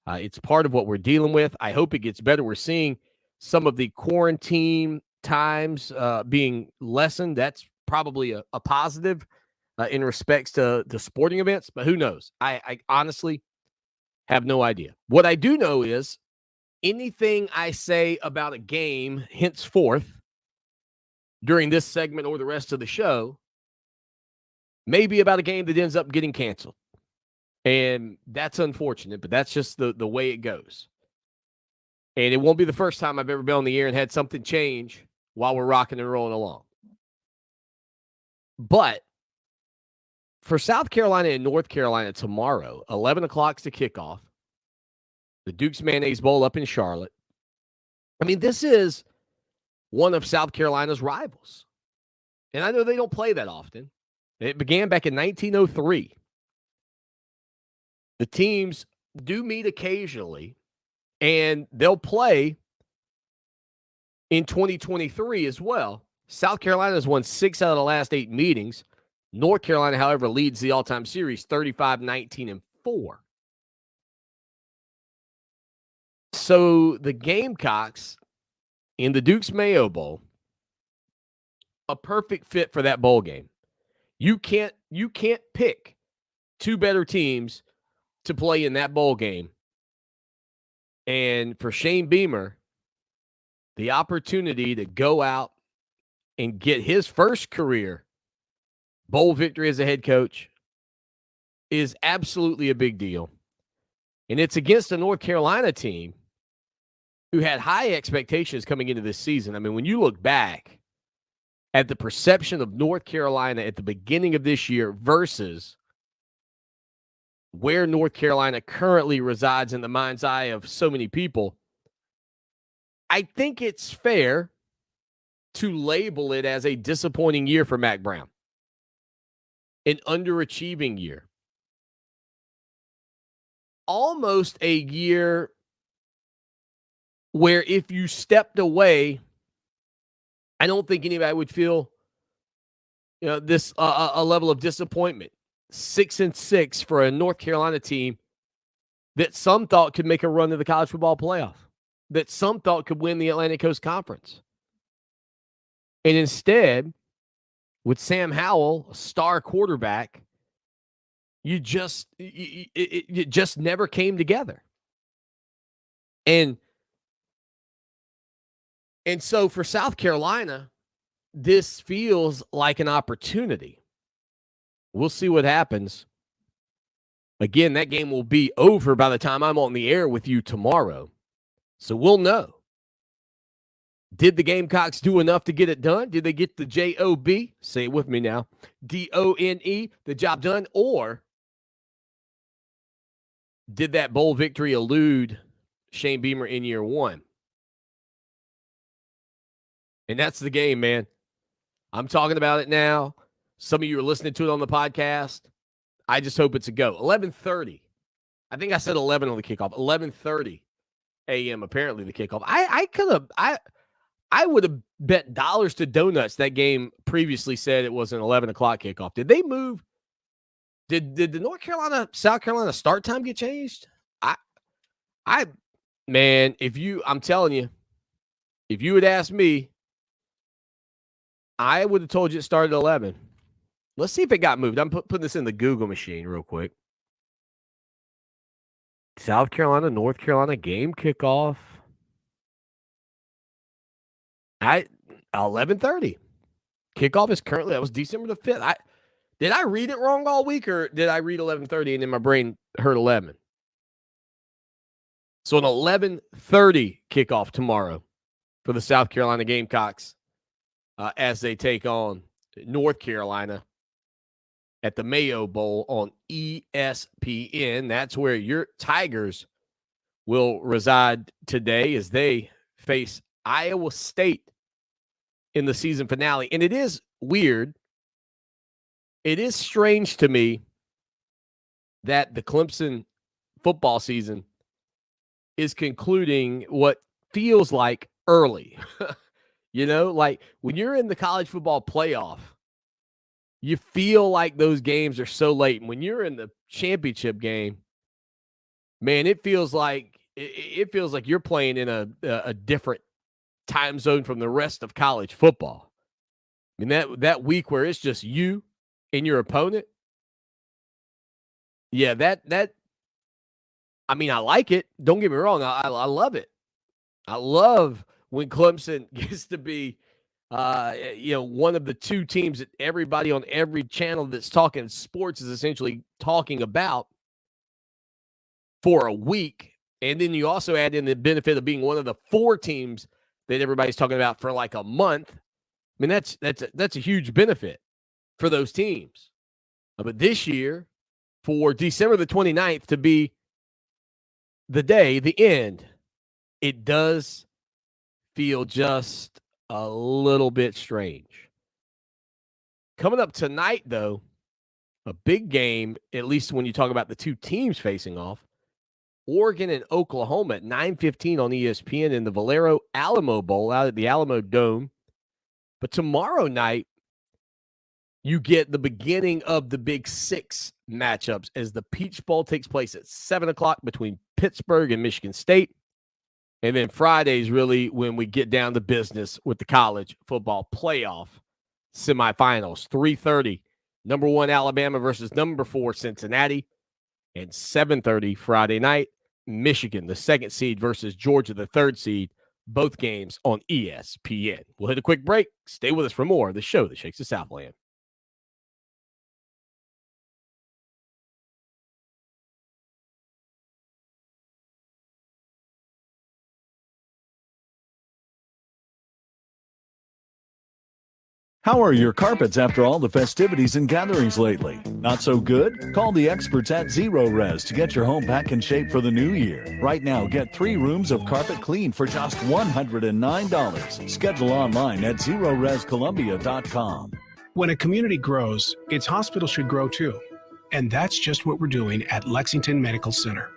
It's part of what we're dealing with. I hope it gets better. We're seeing some of the quarantine times being lessened. That's probably a positive in respects to the sporting events, but who knows? I honestly have no idea. What I do know is anything I say about a game henceforth during this segment or the rest of the show may be about a game that ends up getting canceled. And that's unfortunate, but that's just the way it goes. And it won't be the first time I've ever been on the air and had something change while we're rocking and rolling along. But for South Carolina and North Carolina tomorrow, 11 o'clock's the kickoff. The Duke's Mayonnaise Bowl up in Charlotte. I mean, this is one of South Carolina's rivals. And I know they don't play that often. It began back in 1903. The teams do meet occasionally, and they'll play in 2023 as well. South Carolina has won 6 out of the last 8 meetings. North Carolina, however, leads the all-time series 35-19-4. So the Gamecocks in the Duke's Mayo Bowl, a perfect fit for that bowl game. You can't pick 2 better teams to play in that bowl game. And for Shane Beamer, the opportunity to go out and get his first career bowl victory as a head coach is absolutely a big deal. And it's against a North Carolina team who had high expectations coming into this season. I mean, when you look back at the perception of North Carolina at the beginning of this year versus where North Carolina currently resides in the mind's eye of so many people, I think it's fair to label it as a disappointing year for Mack Brown, an underachieving year. Almost a year where if you stepped away, I don't think anybody would feel, this a level of disappointment. 6-6 for a North Carolina team that some thought could make a run to the college football playoff, that some thought could win the Atlantic Coast Conference. And instead, with Sam Howell, a star quarterback, it just never came together. And And so for South Carolina, this feels like an opportunity. We'll see what happens. Again, that game will be over by the time I'm on the air with you tomorrow. So we'll know. Did the Gamecocks do enough to get it done? Did they get the J-O-B, say it with me now, D-O-N-E, the job done? Or did that bowl victory elude Shane Beamer in year one? And that's the game, man. I'm talking about it now. Some of you are listening to it on the podcast. I just hope it's a go. 11:30. I think I said 11 on the kickoff. 11:30 a.m. apparently the kickoff. I would have bet dollars to donuts that game previously said it was an 11 o'clock kickoff. Did they move? Did the North Carolina, South Carolina start time get changed? Man, I'm telling you, if you had asked me, I would have told you it started at 11. Let's see if it got moved. I'm putting this in the Google machine real quick. South Carolina, North Carolina game kickoff. 11:30. Kickoff is currently, that was December the 5th. Did I read it wrong all week, or did I read 11:30 and then my brain heard 11? So an 11:30 kickoff tomorrow for the South Carolina Gamecocks as they take on North Carolina at the Mayo Bowl on ESPN. That's where your Tigers will reside today as they face Iowa State in the season finale. And it is weird. It is strange to me that the Clemson football season is concluding what feels like early. Like when you're in the college football playoff, you feel like those games are so late. And when you're in the championship game, man, it feels like you're playing in a different time zone from the rest of college football. I mean, that week where it's just you and your opponent. Yeah, I mean, I like it. Don't get me wrong. I love it. I love when Clemson gets to be, one of the two teams that everybody on every channel that's talking sports is essentially talking about for a week. And then you also add in the benefit of being one of the four teams that everybody's talking about for like a month. I mean, that's a huge benefit for those teams. But this year, for December the 29th to be the end, it does feel just a little bit strange. Coming up tonight, though, a big game, at least when you talk about the two teams facing off. Oregon and Oklahoma at 9:15 on ESPN in the Valero Alamo Bowl out at the Alamo Dome. But tomorrow night, you get the beginning of the Big Six matchups as the Peach Bowl takes place at 7 o'clock between Pittsburgh and Michigan State. And then Friday's really when we get down to business with the college football playoff semifinals. 3:30, number 1 Alabama versus number 4 Cincinnati. And 7:30 Friday night, Michigan, the 2nd seed versus Georgia, the 3rd seed. Both games on ESPN. We'll hit a quick break. Stay with us for more of the show that shakes the Southland. How are your carpets after all the festivities and gatherings lately? Not so good? Call the experts at Zero Res to get your home back in shape for the new year. Right now, get 3 rooms of carpet clean for just $109. Schedule online at ZeroResColumbia.com. When a community grows, its hospital should grow too. And that's just what we're doing at Lexington Medical Center.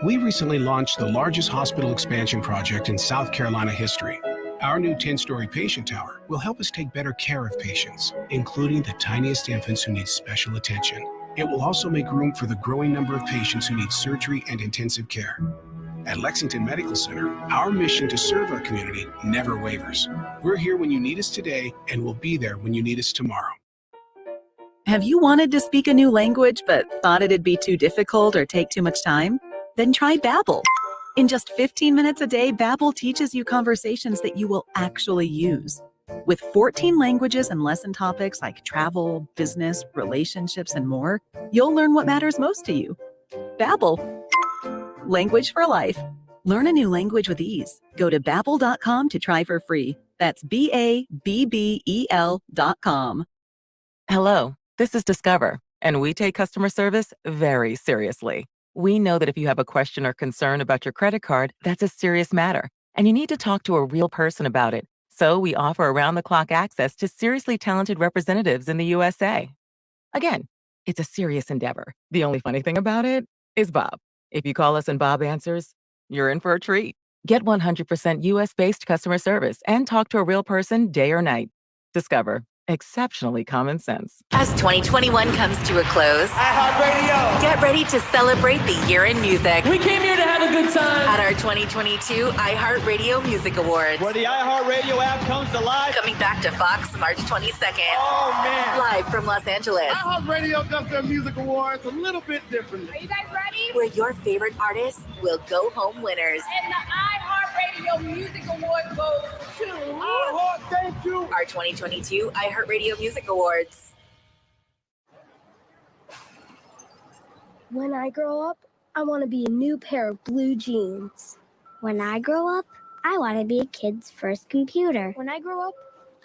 We recently launched the largest hospital expansion project in South Carolina history. Our new 10-story patient tower will help us take better care of patients, including the tiniest infants who need special attention. It will also make room for the growing number of patients who need surgery and intensive care. At Lexington Medical Center, our mission to serve our community never wavers. We're here when you need us today, and we'll be there when you need us tomorrow. Have you wanted to speak a new language but thought it'd be too difficult or take too much time? Then try Babbel. In just 15 minutes a day, Babbel teaches you conversations that you will actually use. With 14 languages and lesson topics like travel, business, relationships, and more, you'll learn what matters most to you. Babbel, language for life. Learn a new language with ease. Go to Babbel.com to try for free. That's BABBEL.com. Hello, this is Discover, and we take customer service very seriously. We know that if you have a question or concern about your credit card, that's a serious matter, and you need to talk to a real person about it. So we offer around-the-clock access to seriously talented representatives in the USA. Again, it's a serious endeavor. The only funny thing about it is Bob. If you call us and Bob answers, you're in for a treat. Get 100% US-based customer service and talk to a real person day or night. Discover. Exceptionally common sense. As 2021 comes to a close, iHeartRadio. Get ready to celebrate the year in music. We came here to have a good time. At our 2022 iHeartRadio Music Awards. Where the iHeartRadio app comes to life. Coming back to Fox March 22nd. Oh, man. Live from Los Angeles. iHeartRadio does their music awards a little bit differently. Are you guys ready? Where your favorite artists will go home winners. And the iHeartRadio Music Award goes to... Thank you. Our 2022 iHeartRadio Music Awards. When I grow up, I want to be a new pair of blue jeans. When I grow up, I want to be a kid's first computer. When I grow up,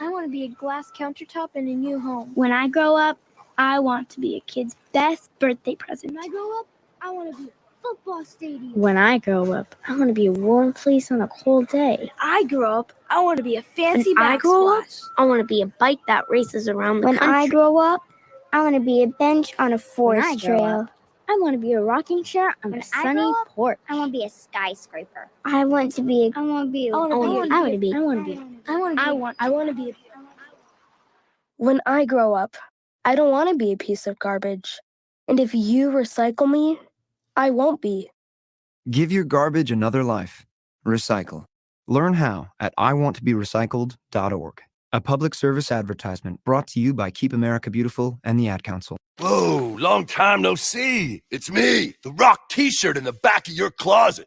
I want to be a glass countertop in a new home. When I grow up, I want to be a kid's best birthday present. When I grow up, I want to be a football stadium. When I grow up, I want to be a warm fleece on a cold day. When I grow up, I want to be a fancy When I grow up, backsplash. I want to be a bike that races around the country. When I grow up, I want to be a bench on a forest trail. I want to be a rocking chair on a sunny porch. I want to be a skyscraper. I want to be I want to be a When I grow up, I don't want to be a piece of garbage. And if you recycle me, I won't be. Give your garbage another life. Recycle. Learn how at iwanttoberecycled.org. A public service advertisement brought to you by Keep America Beautiful and the Ad Council. Whoa, long time no see. It's me, the Rock t-shirt in the back of your closet.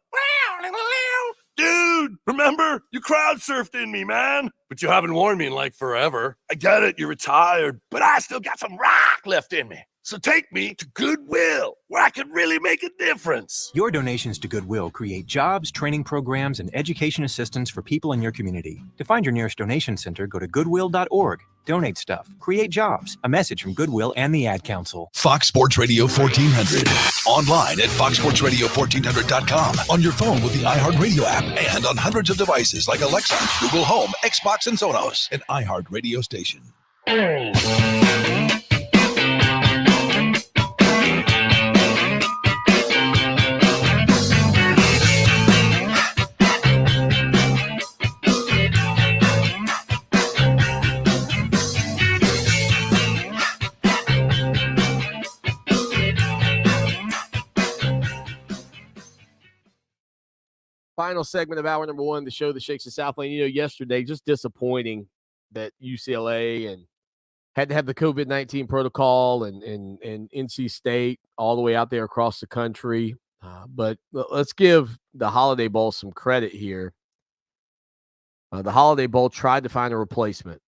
Dude, remember? You crowd surfed in me, man. But you haven't worn me in like forever. I get it, you're retired, but I still got some rock left in me. So take me to Goodwill, where I can really make a difference. Your donations to Goodwill create jobs, training programs, and education assistance for people in your community. To find your nearest donation center, go to goodwill.org. Donate stuff. Create jobs. A message from Goodwill and the Ad Council. Fox Sports Radio 1400. Online at foxsportsradio1400.com. On your phone with the iHeartRadio app. And on hundreds of devices like Alexa, Google Home, Xbox, and Sonos. An iHeartRadio station. Final segment of hour number one, the show that shakes the Southland. You know, yesterday, just disappointing that UCLA and had to have the COVID-19 protocol and NC State all the way out there across the country. But let's give the Holiday Bowl some credit here. The Holiday Bowl tried to find a replacement.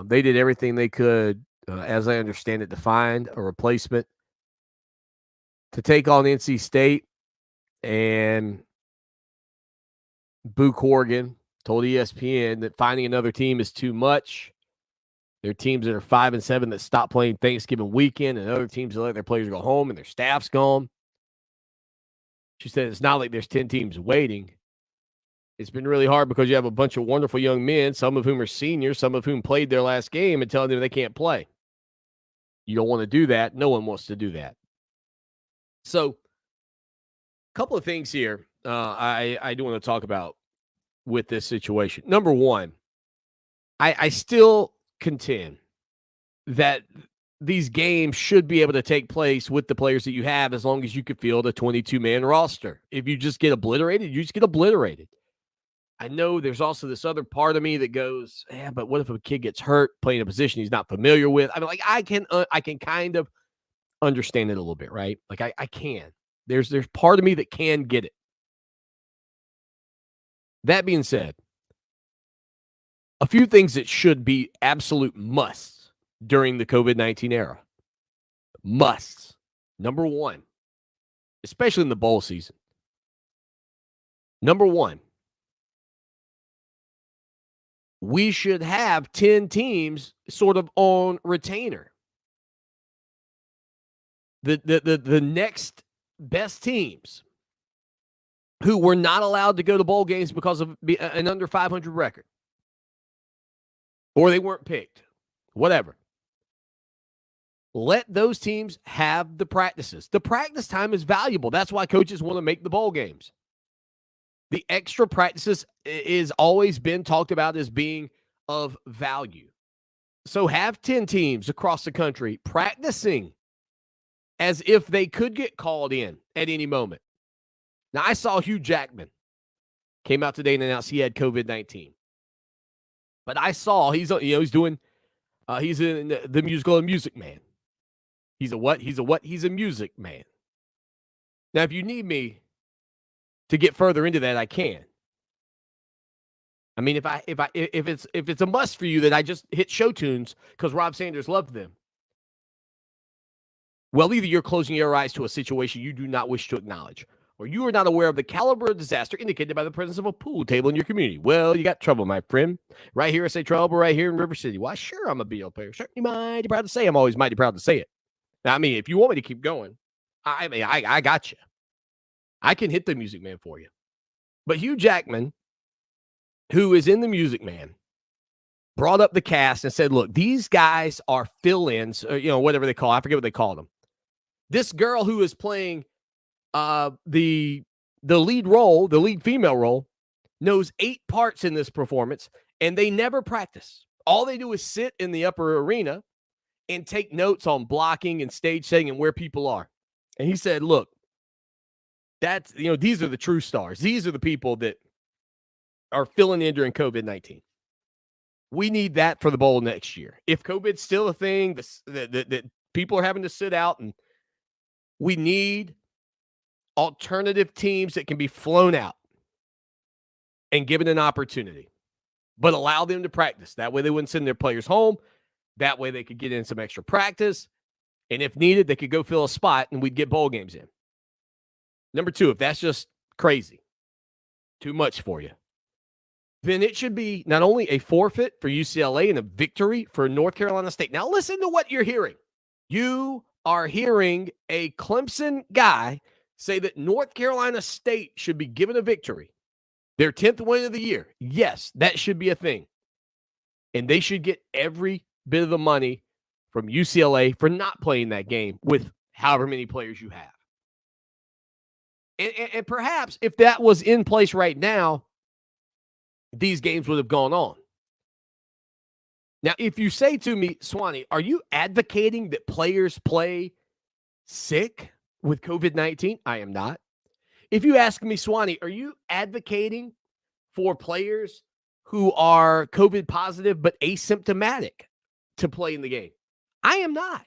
They did everything they could, as I understand it, to find a replacement to take on NC State. And Boo Corrigan told ESPN that finding another team is too much. There are teams that are 5-7 that stop playing Thanksgiving weekend, and other teams that let their players go home and their staff's gone. She said it's not like there's 10 teams waiting. It's been really hard because you have a bunch of wonderful young men, some of whom are seniors, some of whom played their last game, and telling them they can't play. You don't want to do that. No one wants to do that. So, a couple of things here I do want to talk about with this situation. Number one, I still contend that these games should be able to take place with the players that you have as long as you can field a 22-man roster. If you just get obliterated, you just get obliterated. I know there's also this other part of me that goes, yeah, but what if a kid gets hurt playing a position he's not familiar with? I mean, like I can kind of understand it a little bit, right? Like I can. There's part of me that can get it. That being said, a few things that should be absolute musts during the COVID-19 era. Musts. Number one, especially in the bowl season. Number one, we should have 10 teams sort of on retainer. The next best teams who were not allowed to go to bowl games because of an under 500 record, or they weren't picked, whatever. Let those teams have the practices. The practice time is valuable. That's why coaches want to make the bowl games. The extra practices is always been talked about as being of value. So have 10 teams across the country practicing as if they could get called in at any moment. Now, I saw Hugh Jackman came out today and announced he had COVID-19. But I saw he's in the musical Music Man. He's a what? He's a Music Man. Now, if you need me to get further into that, I can. I mean, if it's a must for you that I just hit show tunes because Rob Sanders loved them, well, either you're closing your eyes to a situation you do not wish to acknowledge, or you are not aware of the caliber of disaster indicated by the presence of a pool table in your community. Well, you got trouble, my friend. Right here, I say trouble right here in River City. Why, sure, I'm a BL player. Certainly mighty proud to say. I'm always mighty proud to say it. Now, I mean, if you want me to keep going, I got you. I can hit the Music Man for you. But Hugh Jackman, who is in the Music Man, brought up the cast and said, look, these guys are fill-ins, or, whatever they call it. I forget what they call them. This girl who is playing the lead role, the lead female role, knows 8 parts in this performance, and they never practice. All they do is sit in the upper arena and take notes on blocking and stage setting and where people are. And he said, look, that's, these are the true stars. These are the people that are filling in during COVID-19. We need that for the bowl next year. If COVID's still a thing, that people are having to sit out, and we need alternative teams that can be flown out and given an opportunity, but allow them to practice. That way they wouldn't send their players home. That way they could get in some extra practice. And if needed, they could go fill a spot and we'd get bowl games in. Number 2, if that's just crazy, too much for you, then it should be not only a forfeit for UCLA and a victory for North Carolina State. Now listen to what you're hearing. You are hearing a Clemson guy say that North Carolina State should be given a victory. Their 10th win of the year. Yes, that should be a thing. And they should get every bit of the money from UCLA for not playing that game with however many players you have. And perhaps if that was in place right now, these games would have gone on. Now, if you say to me, Swanee, are you advocating that players play sick with COVID-19? I am not. If you ask me, Swanee, are you advocating for players who are COVID positive but asymptomatic to play in the game? I am not.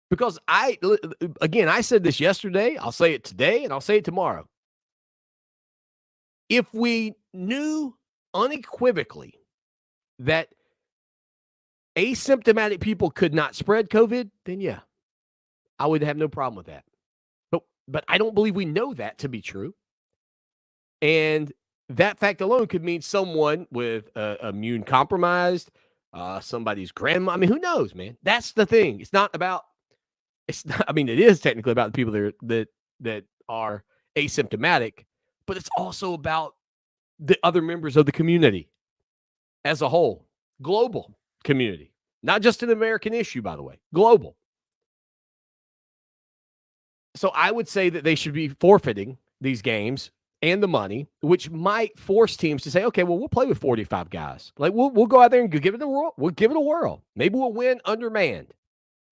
Because I said this yesterday, I'll say it today, and I'll say it tomorrow. If we knew unequivocally that asymptomatic people could not spread COVID, then yeah, I would have no problem with that. But I don't believe we know that to be true. And that fact alone could mean someone with immune compromised, somebody's grandma. I mean, who knows, man? That's the thing. It is technically about the people that are asymptomatic, but it's also about the other members of the community as a whole, global community, not just an American issue, by the way, global. So I would say that they should be forfeiting these games and the money, which might force teams to say, okay, well, we'll play with 45 guys. Like we'll go out there and give it a whirl. We'll give it a whirl. Maybe we'll win undermanned.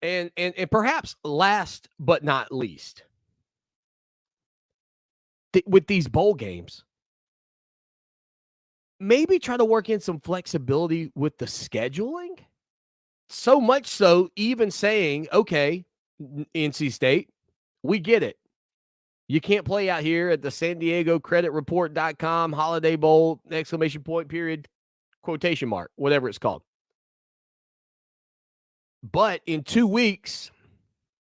And perhaps last but not least, with these bowl games, maybe try to work in some flexibility with the scheduling. So much so, even saying, okay, NC State, we get it. You can't play out here at the San Diego Credit Report.com Holiday Bowl, ! Period, quotation mark, whatever it's called. But in 2 weeks,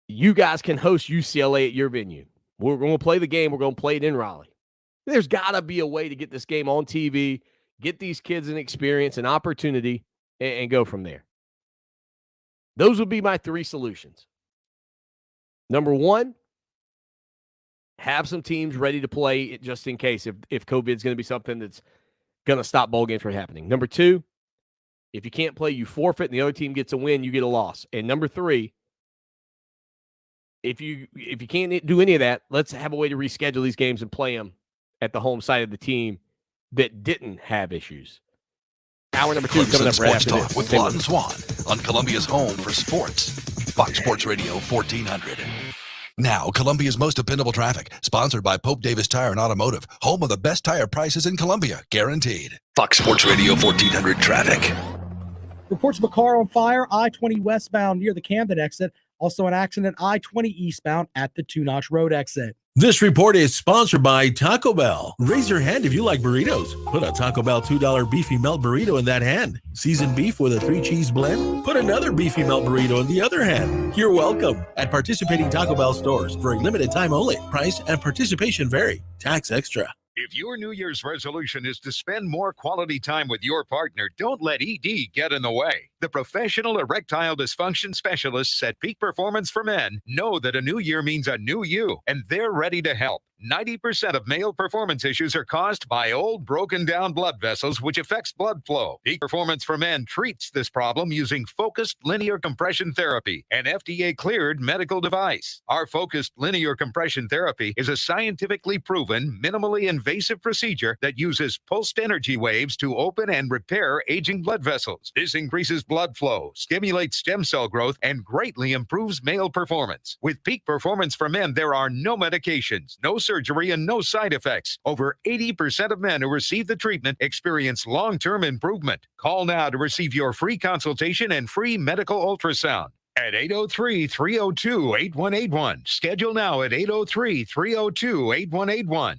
you guys can host UCLA at your venue. We're going to play the game. We're going to play it in Raleigh. There's got to be a way to get this game on TV, get these kids an experience, an opportunity, and go from there. Those would be my 3 solutions. Number 1, have some teams ready to play just in case if COVID is going to be something that's going to stop bowl games from happening. Number 2, if you can't play, you forfeit, and the other team gets a win, you get a loss. And number 3, if you can't do any of that, let's have a way to reschedule these games and play them at the home side of the team that didn't have issues. Hour number 2 Clemson coming up right Sports after Talk this. with Lawton Swan on Columbia's home for sports. Fox Sports Radio 1400. Now, Columbia's most dependable traffic, sponsored by Pope Davis Tire and Automotive, home of the best tire prices in Columbia, guaranteed. Fox Sports Radio 1400 traffic. Reports of a car on fire, I-20 westbound near the Camden exit. Also an accident, I-20 eastbound at the Two Notch Road exit. This report is sponsored by Taco Bell. Raise your hand if you like burritos. Put a Taco Bell $2 beefy melt burrito in that hand. Seasoned beef with a 3-cheese blend? Put another beefy melt burrito in the other hand. You're welcome. At participating Taco Bell stores for a limited time only. Price and participation vary. Tax extra. If your New Year's resolution is to spend more quality time with your partner, don't let ED get in the way. The professional erectile dysfunction specialists at Peak Performance for Men know that a new year means a new you, and they're ready to help. 90% of male performance issues are caused by old, broken down blood vessels, which affects blood flow. Peak Performance for Men treats this problem using focused linear compression therapy, an FDA-cleared medical device. Our focused linear compression therapy is a scientifically proven, minimally invasive procedure that uses pulsed energy waves to open and repair aging blood vessels. This increases blood flow, stimulates stem cell growth, and greatly improves male performance. With Peak Performance for Men, there are no medications, no surgery, and no side effects. Over 80% of men who receive the treatment experience long-term improvement. Call now to receive your free consultation and free medical ultrasound at 803-302-8181. Schedule now at 803-302-8181.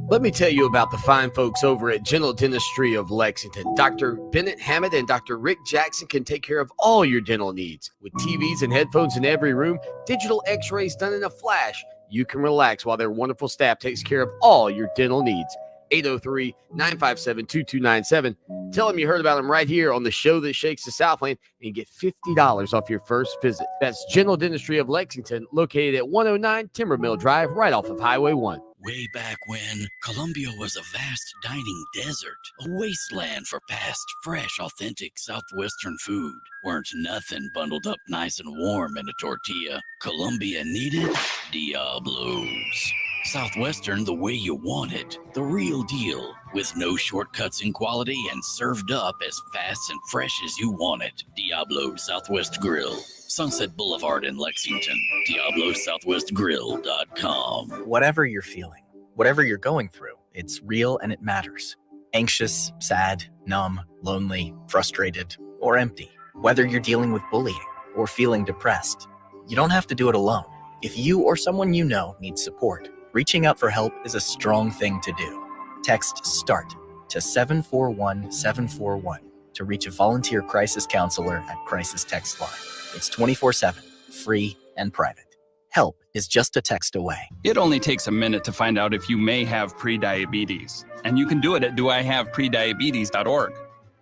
Let me tell you about the fine folks over at General Dentistry of Lexington. Dr. Bennett Hammett and Dr. Rick Jackson can take care of all your dental needs. With TVs and headphones in every room, digital x-rays done in a flash, you can relax while their wonderful staff takes care of all your dental needs. 803-957-2297. Tell them you heard about them right here on the show that shakes the Southland and get $50 off your first visit. That's General Dentistry of Lexington, located at 109 Timber Mill Drive, right off of Highway 1. Way back when, Columbia was a vast dining desert, a wasteland for fast, fresh, authentic Southwestern food. Weren't nothing bundled up nice and warm in a tortilla. Columbia needed Diablos. Southwestern the way you want it. The real deal, with no shortcuts in quality and served up as fast and fresh as you want it. Diablo Southwest Grill. Sunset Boulevard in Lexington. DiabloSouthwestGrill.com. Whatever you're feeling, whatever you're going through, it's real and it matters. Anxious, sad, numb, lonely, frustrated, or empty. Whether you're dealing with bullying or feeling depressed, you don't have to do it alone. If you or someone you know needs support, reaching out for help is a strong thing to do. Text START to 741-741 to reach a volunteer crisis counselor at Crisis Text Line. It's 24/7, free and private. Help is just a text away. It only takes a minute to find out if you may have prediabetes, and you can do it at doihaveprediabetes.org.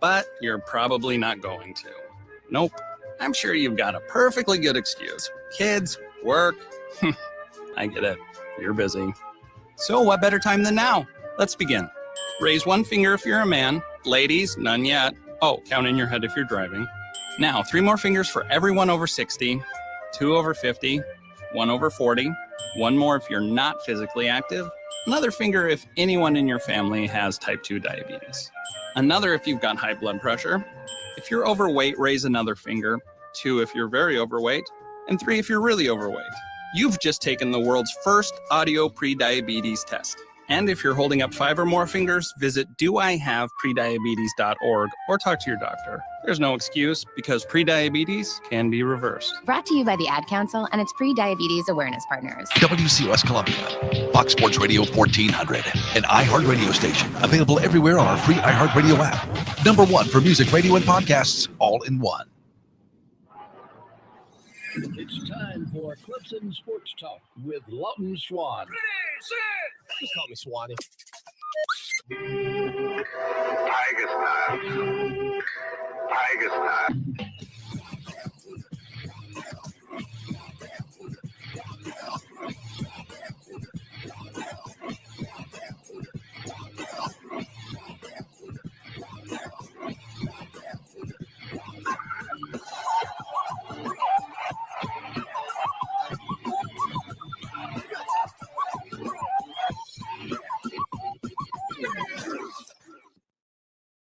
But you're probably not going to. Nope. I'm sure you've got a perfectly good excuse. Kids, work. I get it. You're busy. So what better time than now? Let's begin. Raise one finger if you're a man. Ladies, none yet. Oh, count in your head if you're driving. Now, 3 more fingers for everyone over 60, 2 over 50, 1 over 40, 1 more if you're not physically active, another finger if anyone in your family has type 2 diabetes, another if you've got high blood pressure. If you're overweight, raise another finger, 2 if you're very overweight, and 3 if you're really overweight. You've just taken the world's first audio pre-diabetes test. And if you're holding up 5 or more fingers, visit doihaveprediabetes.org or talk to your doctor. There's no excuse because prediabetes can be reversed. Brought to you by the Ad Council and its pre-diabetes awareness partners. WCOS Columbia, Fox Sports Radio 1400, an iHeart radio station available everywhere on our free iHeart Radio app. #1 for music, radio, and podcasts, all in one. It's time for Clemson Sports Talk with Lawton Swan. Just call me Swanee. Tiger style. Tiger style.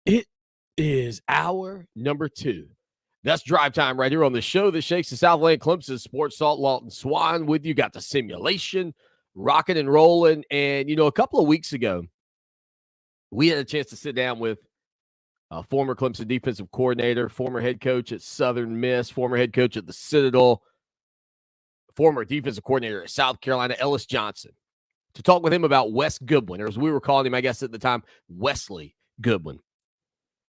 It is hour number 2. That's drive time right here on the show that shakes the Southland Clemson Sports Salt. Lawton Swan with you. Got the simulation rocking and rolling. And, a couple of weeks ago, we had a chance to sit down with a former Clemson defensive coordinator, former head coach at Southern Miss, former head coach at the Citadel, former defensive coordinator at South Carolina, Ellis Johnson, to talk with him about Wes Goodwin, or as we were calling him, I guess at the time, Wesley Goodwin.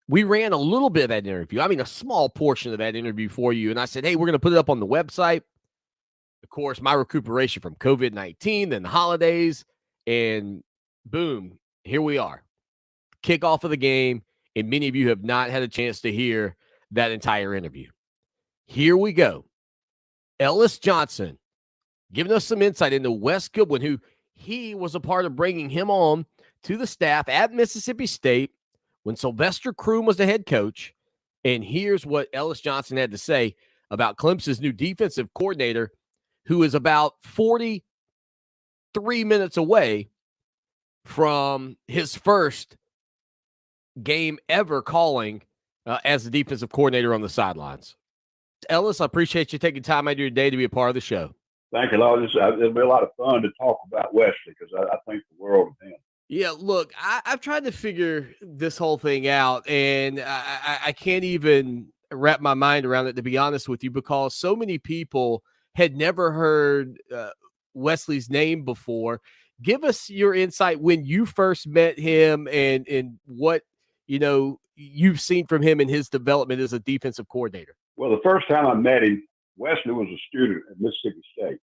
We ran a little bit of that interview. I mean, a small portion of that interview for you. And I said, hey, we're going to put it up on the website. Of course, my recuperation from COVID-19, then the holidays, and boom, here we are. Kickoff of the game, and many of you have not had a chance to hear that entire interview. Here we go. Ellis Johnson giving us some insight into Wes Goodwin, who he was a part of bringing him on to the staff at Mississippi State when Sylvester Croom was the head coach. And here's what Ellis Johnson had to say about Clemson's new defensive coordinator, who is about 43 minutes away from his first game ever calling as the defensive coordinator on the sidelines. Ellis, I appreciate you taking time out of your day to be a part of the show. Thank you, Lord. It'll be a lot of fun to talk about Wesley because I think the world of him. Yeah, look, I've tried to figure this whole thing out, and I can't even wrap my mind around it, to be honest with you, because so many people had never heard Wesley's name before. Give us your insight when you first met him and what, you've seen from him in his development as a defensive coordinator. Well, the first time I met him, Wesley was a student at Mississippi State,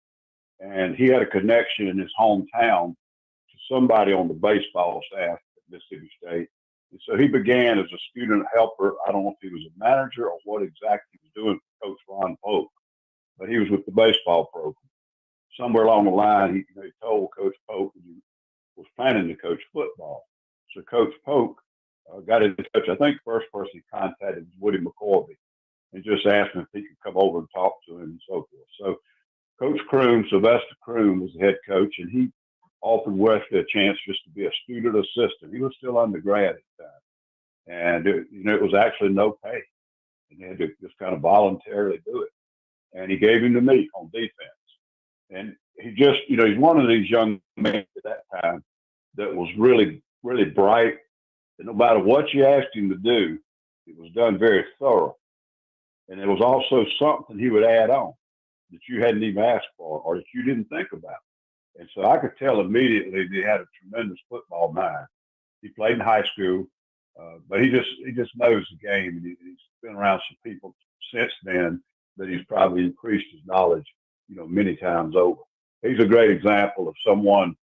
and he had a connection in his hometown to somebody on the baseball staff at Mississippi State. And so he began as a student helper. I don't know if he was a manager or what exactly he was doing for Coach Ron Polk, but he was with the baseball program. Somewhere along the line, he told Coach Polk that he was planning to coach football. So Coach Polk got in touch. I think the first person he contacted was Woody McCorvey, and just asked him if he could come over and talk to him and so forth. So Coach Croom, Sylvester Croom, was the head coach, and he offered Wesley a chance just to be a student assistant. He was still undergrad at the time. And, it was actually no pay. And he had to just kind of voluntarily do it. And he gave him to me on defense. And he just, he's one of these young men at that time that was really, really bright. And no matter what you asked him to do, it was done very thorough. And it was also something he would add on that you hadn't even asked for or that you didn't think about. And so I could tell immediately that he had a tremendous football mind. He played in high school, but he just knows the game. And he's been around some people since then that he's probably increased his knowledge, many times over. He's a great example of someone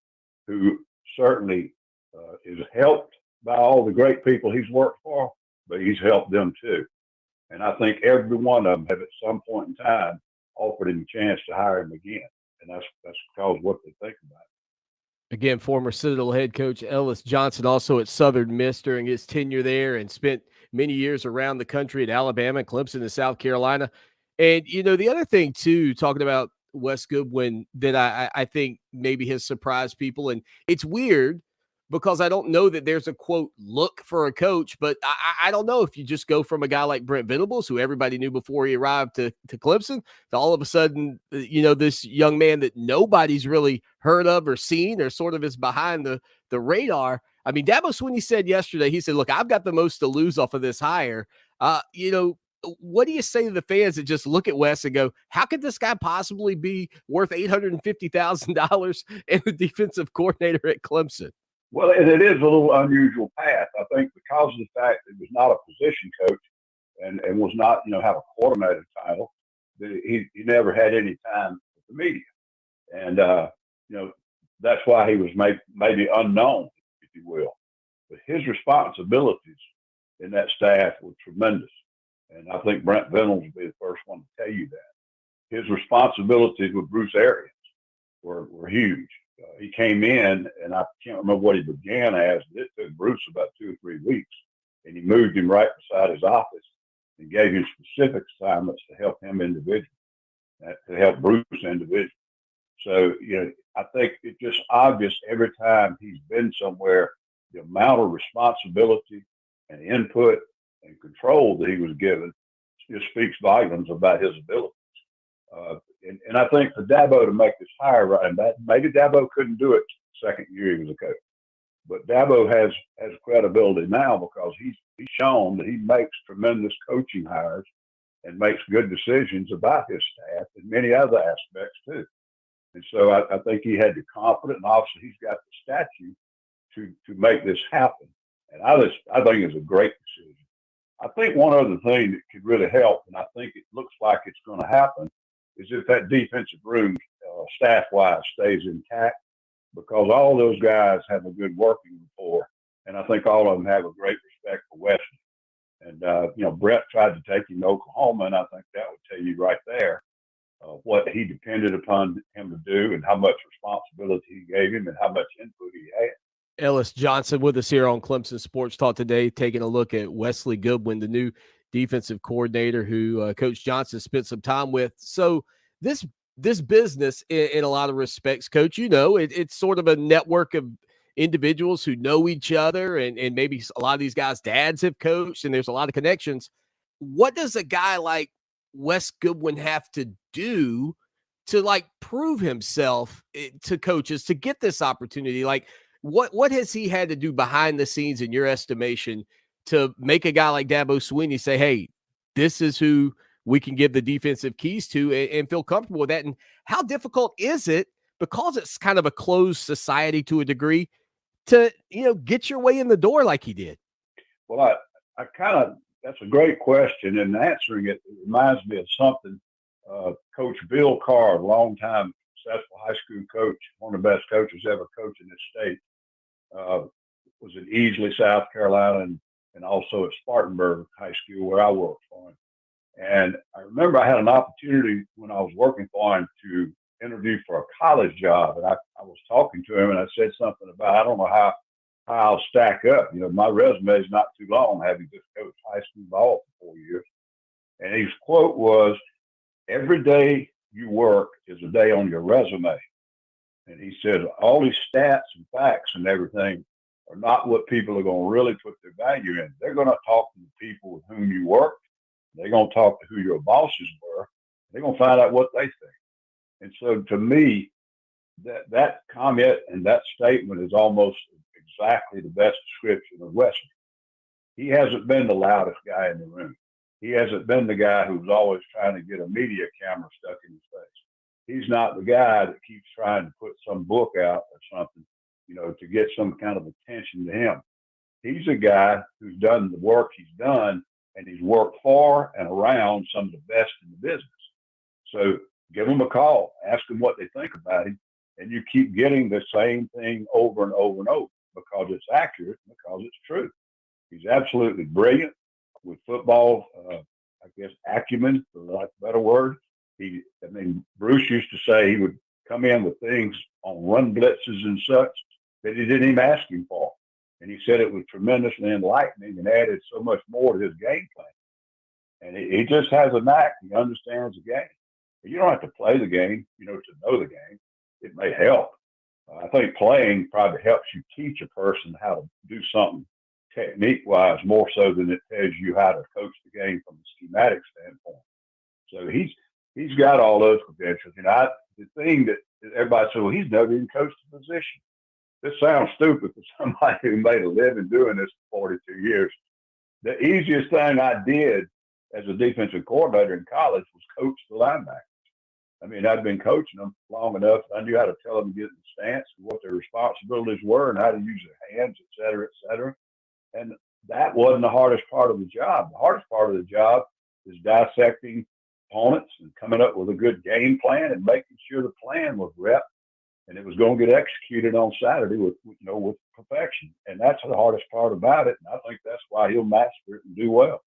who certainly is helped by all the great people he's worked for, but he's helped them too. And I think every one of them have at some point in time offered him a chance to hire him again. And that's because of what they think about it. Again, former Citadel head coach Ellis Johnson, also at Southern Miss during his tenure there, and spent many years around the country at Alabama, Clemson, and South Carolina. And, the other thing, too, talking about Wes Goodwin that I think maybe has surprised people, and it's weird because I don't know that there's a, quote, look for a coach. But I don't know if you just go from a guy like Brent Venables, who everybody knew before he arrived to Clemson, to all of a sudden, this young man that nobody's really heard of or seen or sort of is behind the radar. I mean, Dabo Swinney said yesterday, he said, look, I've got the most to lose off of this hire. What do you say to the fans that just look at Wes and go, how could this guy possibly be worth $850,000 and the defensive coordinator at Clemson? Well, it is a little unusual path. I think because of the fact that he was not a position coach and was not, have a coordinator title, that he never had any time with the media. And, that's why he was maybe unknown, if you will. But his responsibilities in that staff were tremendous. And I think Brent Venables will be the first one to tell you that. His responsibilities with Bruce Arians were huge. He came in, and I can't remember what he began as, but it took Bruce about 2 or 3 weeks. And he moved him right beside his office and gave him specific assignments to help him individually, to help Bruce individually. So, I think it's just obvious every time he's been somewhere, the amount of responsibility and input and control that he was given just speaks volumes about his abilities. And I think for Dabo to make this hire, right, and maybe Dabo couldn't do it the second year he was a coach, but Dabo has credibility now because he's shown that he makes tremendous coaching hires and makes good decisions about his staff and many other aspects too. And so I think he had the confidence, and obviously he's got the stature to make this happen. And I think it's a great decision. I think one other thing that could really help, and I think it looks like it's going to happen, is if that defensive room, staff-wise, stays intact, because all those guys have a good working rapport, and I think all of them have a great respect for Wesley. And, Brett tried to take him to Oklahoma, and I think that would tell you right there what he depended upon him to do and how much responsibility he gave him and how much input he had. Ellis Johnson with us here on Clemson Sports Talk today, taking a look at Wesley Goodwin, the new defensive coordinator who Coach Johnson spent some time with. So this business, in a lot of respects, Coach, it's sort of a network of individuals who know each other, and maybe a lot of these guys' dads have coached, and there's a lot of connections. What does a guy like Wes Goodwin have to do to prove himself to coaches to get this opportunity? What has he had to do behind the scenes, in your estimation, to make a guy like Dabo Swinney say, hey, this is who we can give the defensive keys to and feel comfortable with that? And how difficult is it, because it's kind of a closed society to a degree, to, get your way in the door like he did? Well, that's a great question. And answering it reminds me of something Coach Bill Carr, longtime successful high school coach, one of the best coaches ever coached in this state, was in Easley, South Carolina, and also at Spartanburg High School, where I worked for him. And I remember I had an opportunity when I was working for him to interview for a college job. And I was talking to him, and I said something about, I don't know how I'll stack up. My resume is not too long, having just coached high school ball for 4 years. And his quote was, every day you work is a day on your resume. And he said, all these stats and facts and everything are not what people are going to really put their value in. They're going to talk to the people with whom you worked. They're going to talk to who your bosses were. They're going to find out what they think. And so to me, that comment and that statement is almost exactly the best description of Wesley. He hasn't been the loudest guy in the room. He hasn't been the guy who's always trying to get a media camera stuck in his face. He's not the guy that keeps trying to put some book out or something, to get some kind of attention to him. He's a guy who's done the work he's done, and he's worked for and around some of the best in the business. So give him a call, ask him what they think about him, and you keep getting the same thing over and over and over, because it's accurate, because it's true. He's absolutely brilliant with football, acumen, for lack of a better word. Bruce used to say he would come in with things on run blitzes and such that he didn't even ask him for. And he said it was tremendously enlightening and added so much more to his game plan. And he just has a knack. He understands the game. You don't have to play the game, to know the game. It may help. I think playing probably helps you teach a person how to do something technique-wise more so than it tells you how to coach the game from a schematic standpoint. So he's got all those credentials. The thing that everybody says, well, he's never even coached a position. This sounds stupid for somebody who made a living doing this for 42 years. The easiest thing I did as a defensive coordinator in college was coach the linebackers. I mean, I'd been coaching them long enough. I knew how to tell them to get in the stance and what their responsibilities were and how to use their hands, et cetera, et cetera. And that wasn't the hardest part of the job. The hardest part of the job is dissecting opponents and coming up with a good game plan and making sure the plan was rep and it was going to get executed on Saturday with perfection. And that's the hardest part about it. And I think that's why he'll master it and do well.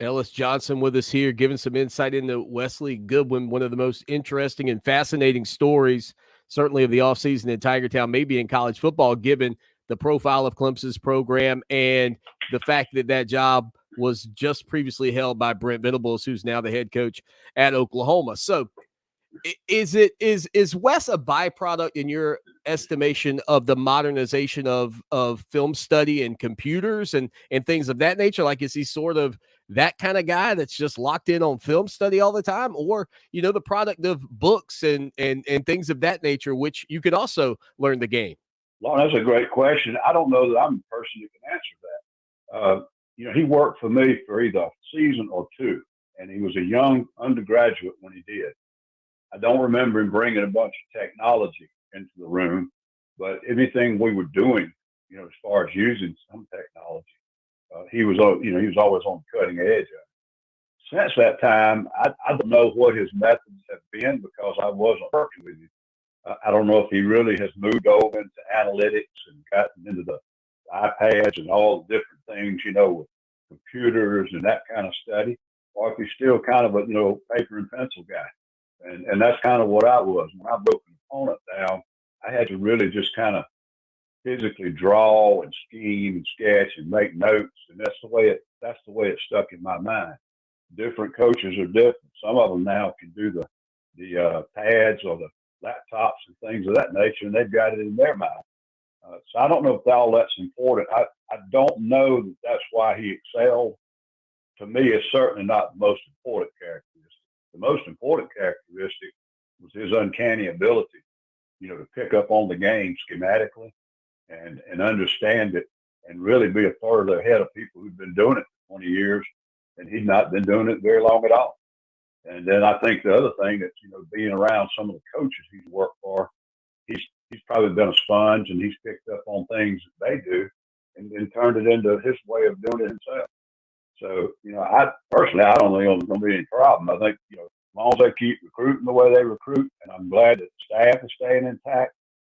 Ellis Johnson with us here, giving some insight into Wesley Goodwin, one of the most interesting and fascinating stories, certainly of the offseason in Tiger Town, maybe in college football, given the profile of Clemson's program and the fact that job was just previously held by Brent Venables, who's now the head coach at Oklahoma. So is Wes a byproduct in your estimation of the modernization of film study and computers and things of that nature? Like, is he sort of that kind of guy that's just locked in on film study all the time, or, the product of books and things of that nature, which you could also learn the game? Well, that's a great question. I don't know that I'm the person who can answer that. He worked for me for either a season or two, and he was a young undergraduate when he did. I don't remember him bringing a bunch of technology into the room, but everything we were doing, as far as using some technology, he was always on the cutting edge of it. Since that time, I don't know what his methods have been because I wasn't working with him. I don't know if he really has moved over into analytics and gotten into the iPads and all the different things, with computers and that kind of study, or if he's still kind of a, paper and pencil guy. And that's kind of what I was. When I broke an opponent down, I had to really just kind of physically draw and scheme and sketch and make notes. And that's the way it stuck in my mind. Different coaches are different. Some of them now can do the pads or the laptops and things of that nature, and they've got it in their mind. So I don't know if all that's important. I don't know that that's why he excelled. To me, it's certainly not the most important characteristic. The most important characteristic was his uncanny ability, to pick up on the game schematically and understand it and really be a further ahead of people who've been doing it for 20 years, and he'd not been doing it very long at all. And then I think the other thing that's, being around some of the coaches he's worked for, he's probably been a sponge and he's picked up on things that they do and turned it into his way of doing it himself. So, I personally, I don't think there's going to be any problem. I think, as long as they keep recruiting the way they recruit, and I'm glad that the staff is staying intact,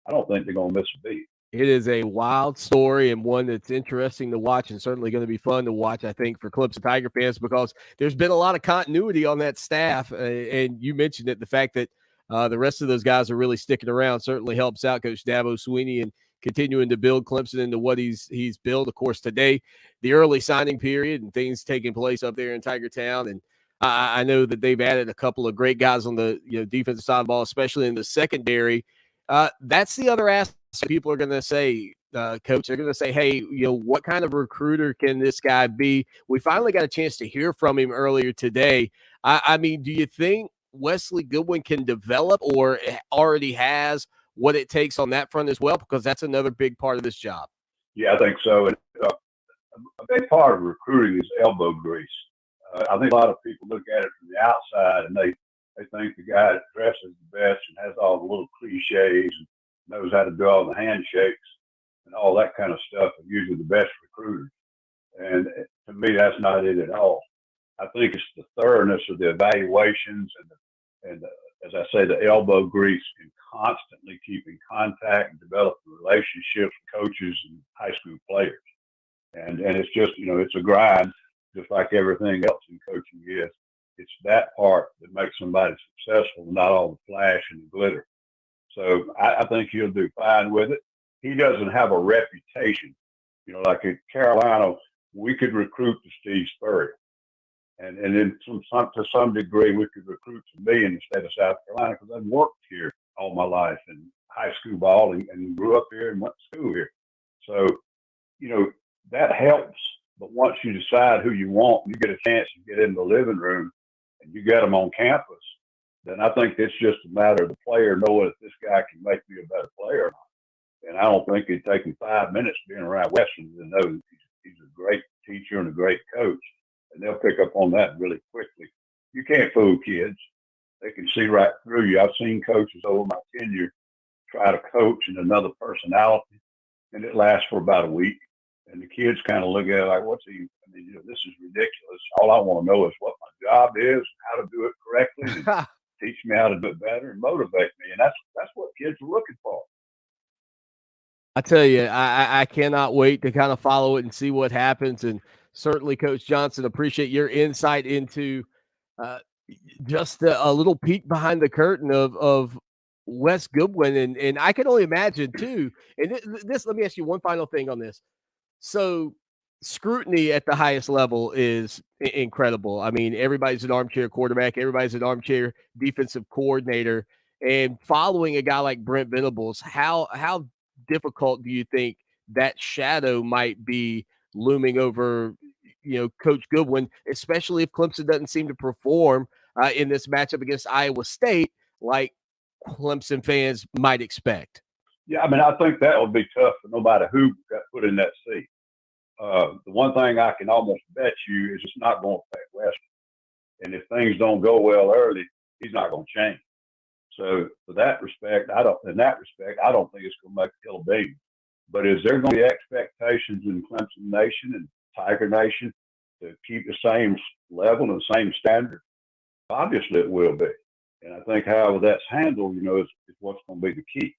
I don't think they're going to miss a beat. It is a wild story and one that's interesting to watch and certainly going to be fun to watch, I think, for Clemson Tiger fans, because there's been a lot of continuity on that staff. And you mentioned it, the fact that the rest of those guys are really sticking around certainly helps out Coach Dabo Swinney and continuing to build Clemson into what he's built. Of course, today, the early signing period and things taking place up there in Tiger Town. And I know that they've added a couple of great guys on the defensive side of the ball, especially in the secondary. That's the other aspect. People are going to say, Coach, they're going to say, hey, what kind of recruiter can this guy be? We finally got a chance to hear from him earlier today. I mean, do you think Wesley Goodwin can develop or already has what it takes on that front as well? Because that's another big part of this job. Yeah, I think so. And, a big part of recruiting is elbow grease. I think a lot of people look at it from the outside and they think the guy that dresses the best and has all the little cliches and knows how to do all the handshakes and all that kind of stuff are usually the best recruiters. And to me, that's not it at all. I think it's the thoroughness of the evaluations and as I say, the elbow grease and constantly keeping contact and developing relationships with coaches and high school players. And it's just, it's a grind, just like everything else in coaching is. It's that part that makes somebody successful, not all the flash and the glitter. So I think he'll do fine with it. He doesn't have a reputation. Like at Carolina, we could recruit to Steve Spurrier. And then to some degree, we could recruit to me in the state of South Carolina because I've worked here all my life and high school ball and grew up here and went to school here. So, that helps. But once you decide who you want, you get a chance to get in the living room and you get them on campus, then I think it's just a matter of the player knowing if this guy can make me a better player or not. And I don't think it'd take him 5 minutes being around Western to know that he's a great teacher and a great coach. And they'll pick up on that really quickly. You can't fool kids. They can see right through you. I've seen coaches over my tenure try to coach in another personality, and it lasts for about a week. And the kids kind of look at it like, this is ridiculous. All I want to know is what my job is, how to do it correctly, and teach me how to do it better and motivate me. And that's what kids are looking for. I tell you, I cannot wait to kind of follow it and see what happens. And certainly, Coach Johnson, appreciate your insight into just a little peek behind the curtain of Wes Goodwin. And I can only imagine, too. And this, let me ask you one final thing on this. So scrutiny at the highest level is incredible. I mean, everybody's an armchair quarterback. Everybody's an armchair defensive coordinator. And following a guy like Brent Venables, how difficult do you think that shadow might be looming over, Coach Goodwin, especially if Clemson doesn't seem to perform in this matchup against Iowa State like Clemson fans might expect? Yeah, I mean, I think that would be tough for no matter who got put in that seat. The one thing I can almost bet you is it's not going to affect Western. And if things don't go well early, he's not going to change. So for that respect, I don't think it's going to make a kill beans. But is there going to be expectations in Clemson Nation and Tiger Nation to keep the same level and the same standard? Obviously it will be. And I think however that's handled, is what's going to be the key.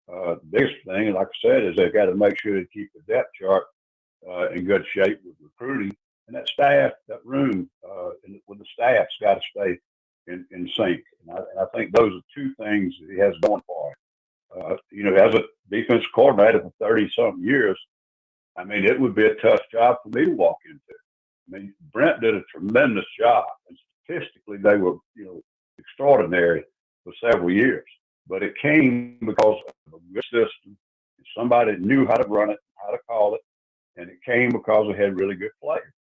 The biggest thing, like I said, is they've got to make sure they keep the depth chart in good shape with recruiting. And that staff, that room with the staff's got to stay in sync. And I think those are two things that he has going for him. As a defense coordinator for 30-something years, I mean, it would be a tough job for me to walk into. I mean, Brent did a tremendous job. And statistically, they were, extraordinary for several years. But it came because of a good system. Somebody knew how to run it, how to call it, and it came because they had really good players.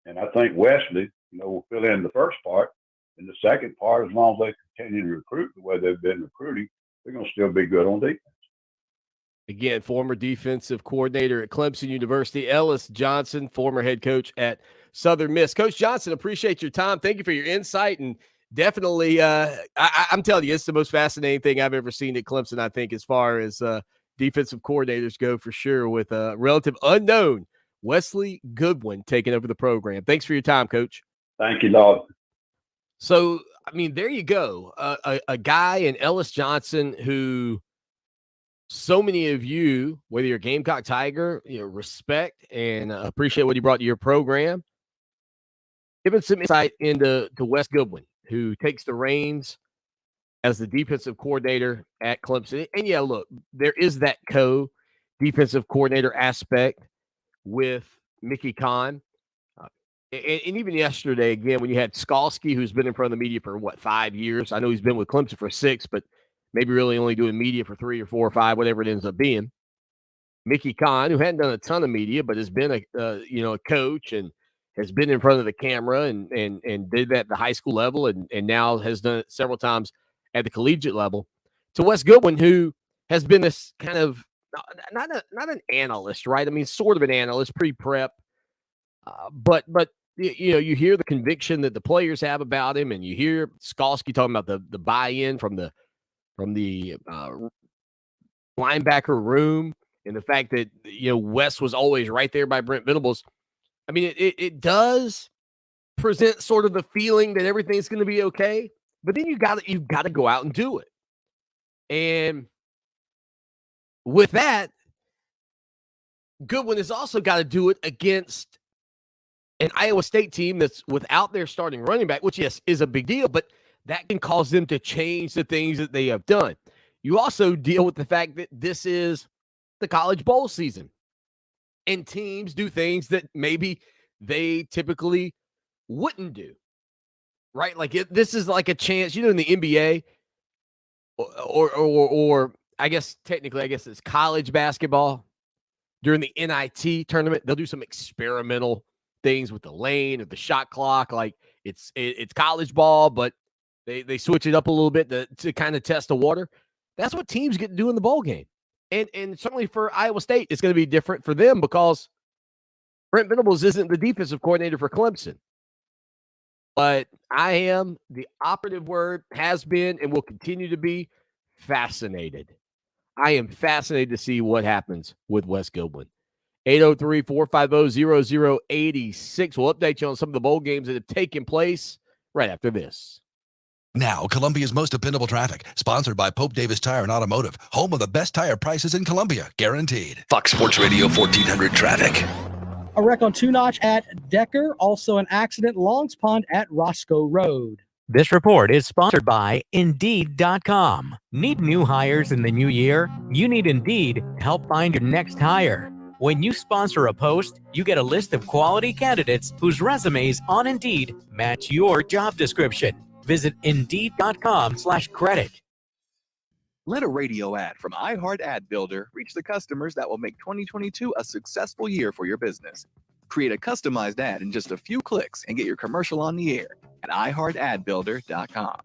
And I think Wesley, will fill in the first part. And the second part, as long as they continue to recruit the way they've been recruiting, they're going to still be good on defense. Again, former defensive coordinator at Clemson University, Ellis Johnson, former head coach at Southern Miss. Coach Johnson, appreciate your time. Thank you for your insight. And definitely, I'm telling you, it's the most fascinating thing I've ever seen at Clemson, I think, as far as defensive coordinators go, for sure, with a relative unknown Wesley Goodwin taking over the program. Thanks for your time, Coach. Thank you, Dog. So, I mean, there you go. A guy in Ellis Johnson who so many of you, whether you're a Gamecock Tiger, respect and appreciate what he brought to your program. Giving some insight into Wes Goodwin, who takes the reins as the defensive coordinator at Clemson. And yeah, look, there is that co-defensive coordinator aspect with Mickey Kahn. And even yesterday, again, when you had Skalski, who's been in front of the media for, 5 years? I know he's been with Clemson for 6, but maybe really only doing media for 3 or 4 or 5, whatever it ends up being. Mickey Kahn, who hadn't done a ton of media, but has been a coach and has been in front of the camera and did that at the high school level and now has done it several times at the collegiate level. To Wes Goodwin, who has been this kind of not an analyst, right? I mean, sort of an analyst, pre-prep, but you hear the conviction that the players have about him, and you hear Skalski talking about the buy-in from the linebacker room, and the fact that Wes was always right there by Brent Venables. I mean, it does present sort of the feeling that everything's going to be okay, but then you got to go out and do it. And with that, Goodwin has also got to do it against an Iowa State team that's without their starting running back, which, yes, is a big deal, but that can cause them to change the things that they have done. You also deal with the fact that this is the college bowl season, and teams do things that maybe they typically wouldn't do, right? Like this is like a chance, in the NBA or I guess it's college basketball. During the NIT tournament, they'll do some experimental things with the lane or the shot clock. Like it's college ball, but they switch it up a little bit to kind of test the water. That's what teams get to do in the bowl game. And certainly for Iowa State, it's going to be different for them because Brent Venables isn't the defensive coordinator for Clemson. But the operative word has been and will continue to be fascinated. I am fascinated to see what happens with Wes Goodwin. 803-450-0086. We'll update you on some of the bowl games that have taken place right after this. Now, Columbia's most dependable traffic, sponsored by Pope Davis Tire and Automotive, home of the best tire prices in Columbia, guaranteed. Fox Sports Radio 1400 traffic. A wreck on Two Notch at Decker. Also an accident, Longs Pond at Roscoe Road. This report is sponsored by Indeed.com. Need new hires in the new year? You need Indeed to help find your next hire. When you sponsor a post, you get a list of quality candidates whose resumes on Indeed match your job description. Visit Indeed.com/credit. Let a radio ad from iHeart Ad Builder reach the customers that will make 2022 a successful year for your business. Create a customized ad in just a few clicks and get your commercial on the air at iHeartAdBuilder.com.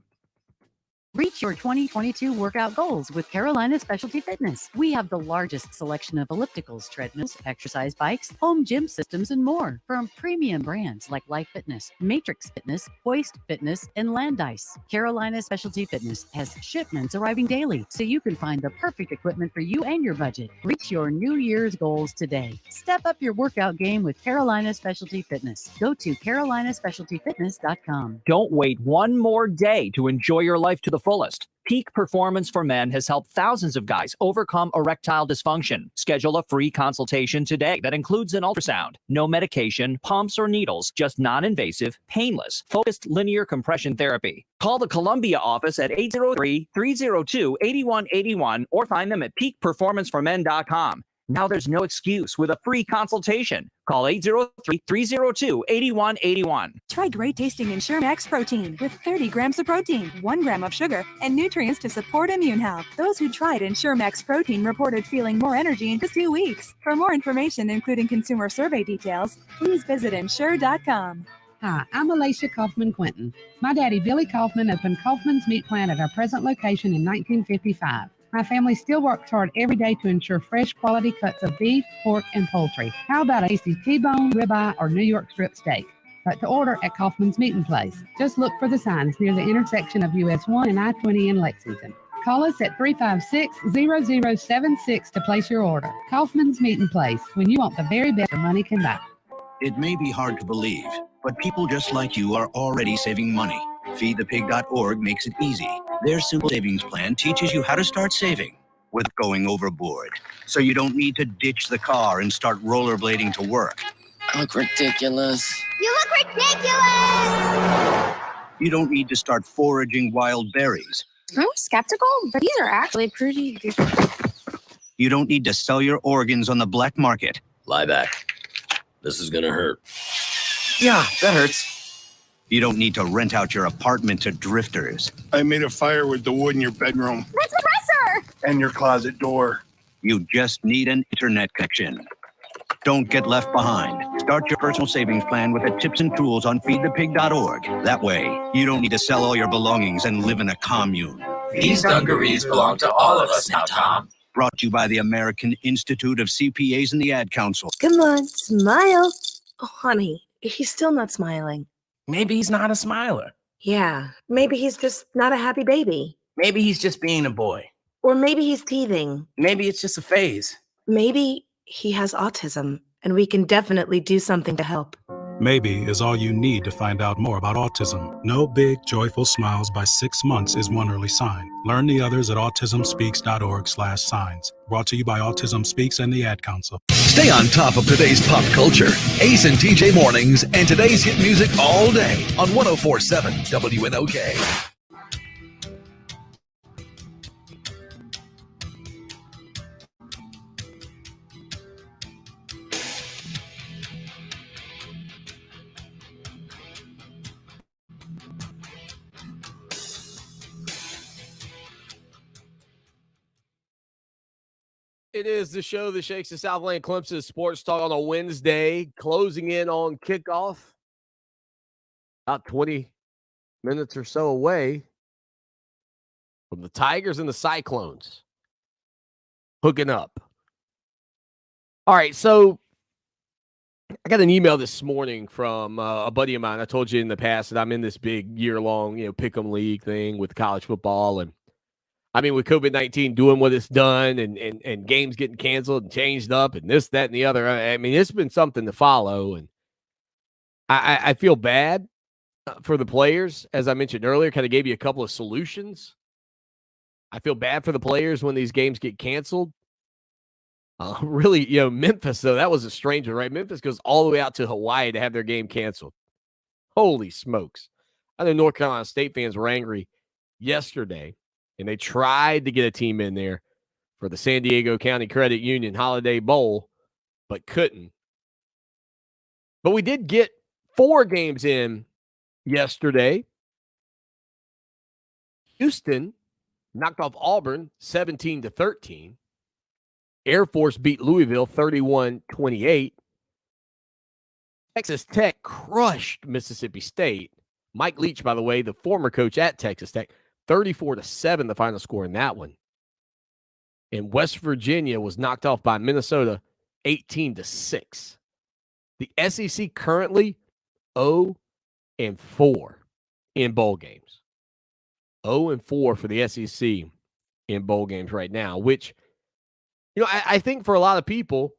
Reach your 2022 workout goals with Carolina Specialty Fitness. We have the largest selection of ellipticals, treadmills, exercise bikes, home gym systems, and more from premium brands like Life Fitness, Matrix Fitness, Hoist Fitness, and Landice. Carolina Specialty Fitness has shipments arriving daily, so you can find the perfect equipment for you and your budget. Reach your New Year's goals today. Step up your workout game with Carolina Specialty Fitness. Go to CarolinaSpecialtyFitness.com. Don't wait one more day to enjoy your life to the fullest. Peak Performance for Men has helped thousands of guys overcome erectile dysfunction. Schedule a free consultation today that includes an ultrasound. No medication, pumps, or needles, just non-invasive, painless, focused linear compression therapy. Call the Columbia office at 803-302-8181 or find them at peakperformanceformen.com. Now there's no excuse with a free consultation. Call 803-302-8181. Try great tasting Ensure Max Protein with 30 grams of protein, 1 gram of sugar, and nutrients to support immune health. Those who tried Ensure Max Protein reported feeling more energy in just 2 weeks. For more information, including consumer survey details, please visit Ensure.com. Hi, I'm Alicia Kaufman-Quinton. My daddy, Billy Kaufman, opened Kaufman's Meat Plant at our present location in 1955. My family still works hard every day to ensure fresh quality cuts of beef, pork, and poultry. How about a tasty T-bone, ribeye, or New York strip steak? But to order at Kaufman's Meat and Place, just look for the signs near the intersection of US 1 and I-20 in Lexington. Call us at 356-0076 to place your order. Kaufman's Meat and Place, when you want the very best your money can buy. It may be hard to believe, but people just like you are already saving money. FeedThePig.org makes it easy. Their simple savings plan teaches you how to start saving without going overboard. So you don't need to ditch the car and start rollerblading to work. I look ridiculous. You look ridiculous! You don't need to start foraging wild berries. I was skeptical, but these are actually pretty good. You don't need to sell your organs on the black market. Lie back. This is gonna hurt. Yeah, that hurts. You don't need to rent out your apartment to drifters. I made a fire with the wood in your bedroom. That's my dresser! And your closet door. You just need an internet connection. Don't get left behind. Start your personal savings plan with the tips and tools on feedthepig.org. That way, you don't need to sell all your belongings and live in a commune. These dungarees belong to all of us now, Tom. Brought to you by the American Institute of CPAs and the Ad Council. Come on, smile. Oh, honey, he's still not smiling. Maybe he's not a smiler. Yeah, maybe he's just not a happy baby. Maybe he's just being a boy. Or maybe he's teething. Maybe it's just a phase. Maybe he has autism, and we can definitely do something to help. Maybe is all you need to find out more about autism. No big, joyful smiles by 6 months is one early sign. Learn the others at autismspeaks.org/signs. Brought to you by Autism Speaks and the Ad Council. Stay on top of today's pop culture. Ace and TJ Mornings and today's hit music all day on 104.7 WNOK. It is the show that shakes the Southland Clemson Sports Talk on a Wednesday, closing in on kickoff. About 20 minutes or so away from the Tigers and the Cyclones hooking up. All right, so I got an email this morning from a buddy of mine. I told you in the past that I'm in this big year-long, pick'em league thing with college football. And I mean, with COVID-19 doing what it's done and games getting canceled and changed up and this, that, and the other, I mean, it's been something to follow. And I feel bad for the players. As I mentioned earlier, kind of gave you a couple of solutions. I feel bad for the players when these games get canceled. Really, Memphis, though, that was a strange one, right? Memphis goes all the way out to Hawaii to have their game canceled. Holy smokes. I know North Carolina State fans were angry yesterday, and they tried to get a team in there for the San Diego County Credit Union Holiday Bowl, but couldn't. But we did get 4 games in yesterday. Houston knocked off Auburn 17-13. Air Force beat Louisville 31-28. Texas Tech crushed Mississippi State. Mike Leach, by the way, the former coach at Texas Tech, 34-7, the final score in that one. And West Virginia was knocked off by Minnesota 18-6. The SEC currently 0-4 in bowl games. 0-4 for the SEC in bowl games right now, which, I think for a lot of people,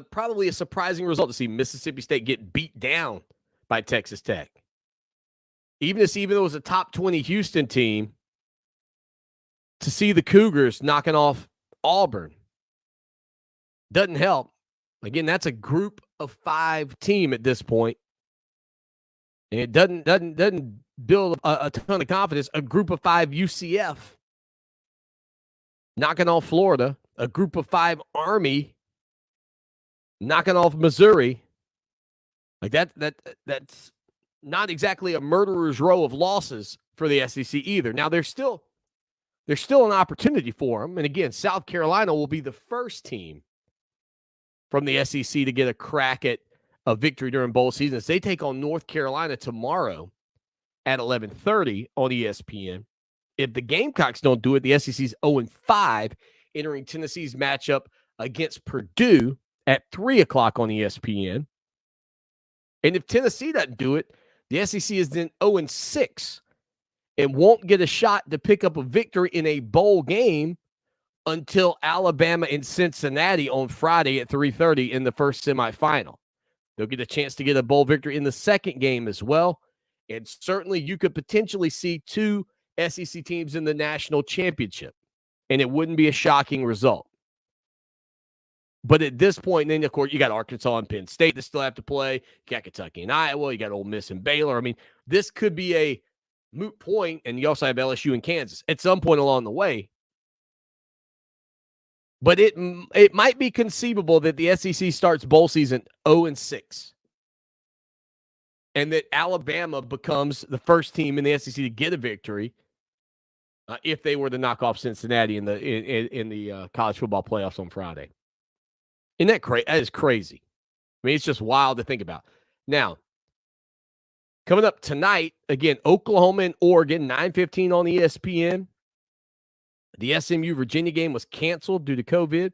probably a surprising result to see Mississippi State get beat down by Texas Tech. Even though it was a top 20 Houston team, to see the Cougars knocking off Auburn doesn't help. Again, that's a group of 5 team at this point. And it doesn't build a ton of confidence. A group of 5 UCF knocking off Florida, a group of 5 Army knocking off Missouri. Like that's not exactly a murderer's row of losses for the SEC either. Now there's still an opportunity for them. And again, South Carolina will be the first team from the SEC to get a crack at a victory during bowl seasons. They take on North Carolina tomorrow at 11:30 on ESPN. If the Gamecocks don't do it, the SEC's 0-5, entering Tennessee's matchup against Purdue at 3 o'clock on ESPN. And if Tennessee doesn't do it, the SEC is then 0-6 and won't get a shot to pick up a victory in a bowl game until Alabama and Cincinnati on Friday at 3:30 in the first semifinal. They'll get a chance to get a bowl victory in the second game as well. And certainly you could potentially see 2 SEC teams in the national championship, and it wouldn't be a shocking result. But at this point, then, of course, you got Arkansas and Penn State that still have to play. You got Kentucky and Iowa. You got Ole Miss and Baylor. I mean, this could be a moot point, and you also have LSU and Kansas at some point along the way. But it might be conceivable that the SEC starts bowl season 0-6. And that Alabama becomes the first team in the SEC to get a victory if they were to knock off Cincinnati in the college football playoffs on Friday. Isn't that crazy? That is crazy. I mean, it's just wild to think about. Now, coming up tonight, again, Oklahoma and Oregon, 9:15 on ESPN. The SMU-Virginia game was canceled due to COVID.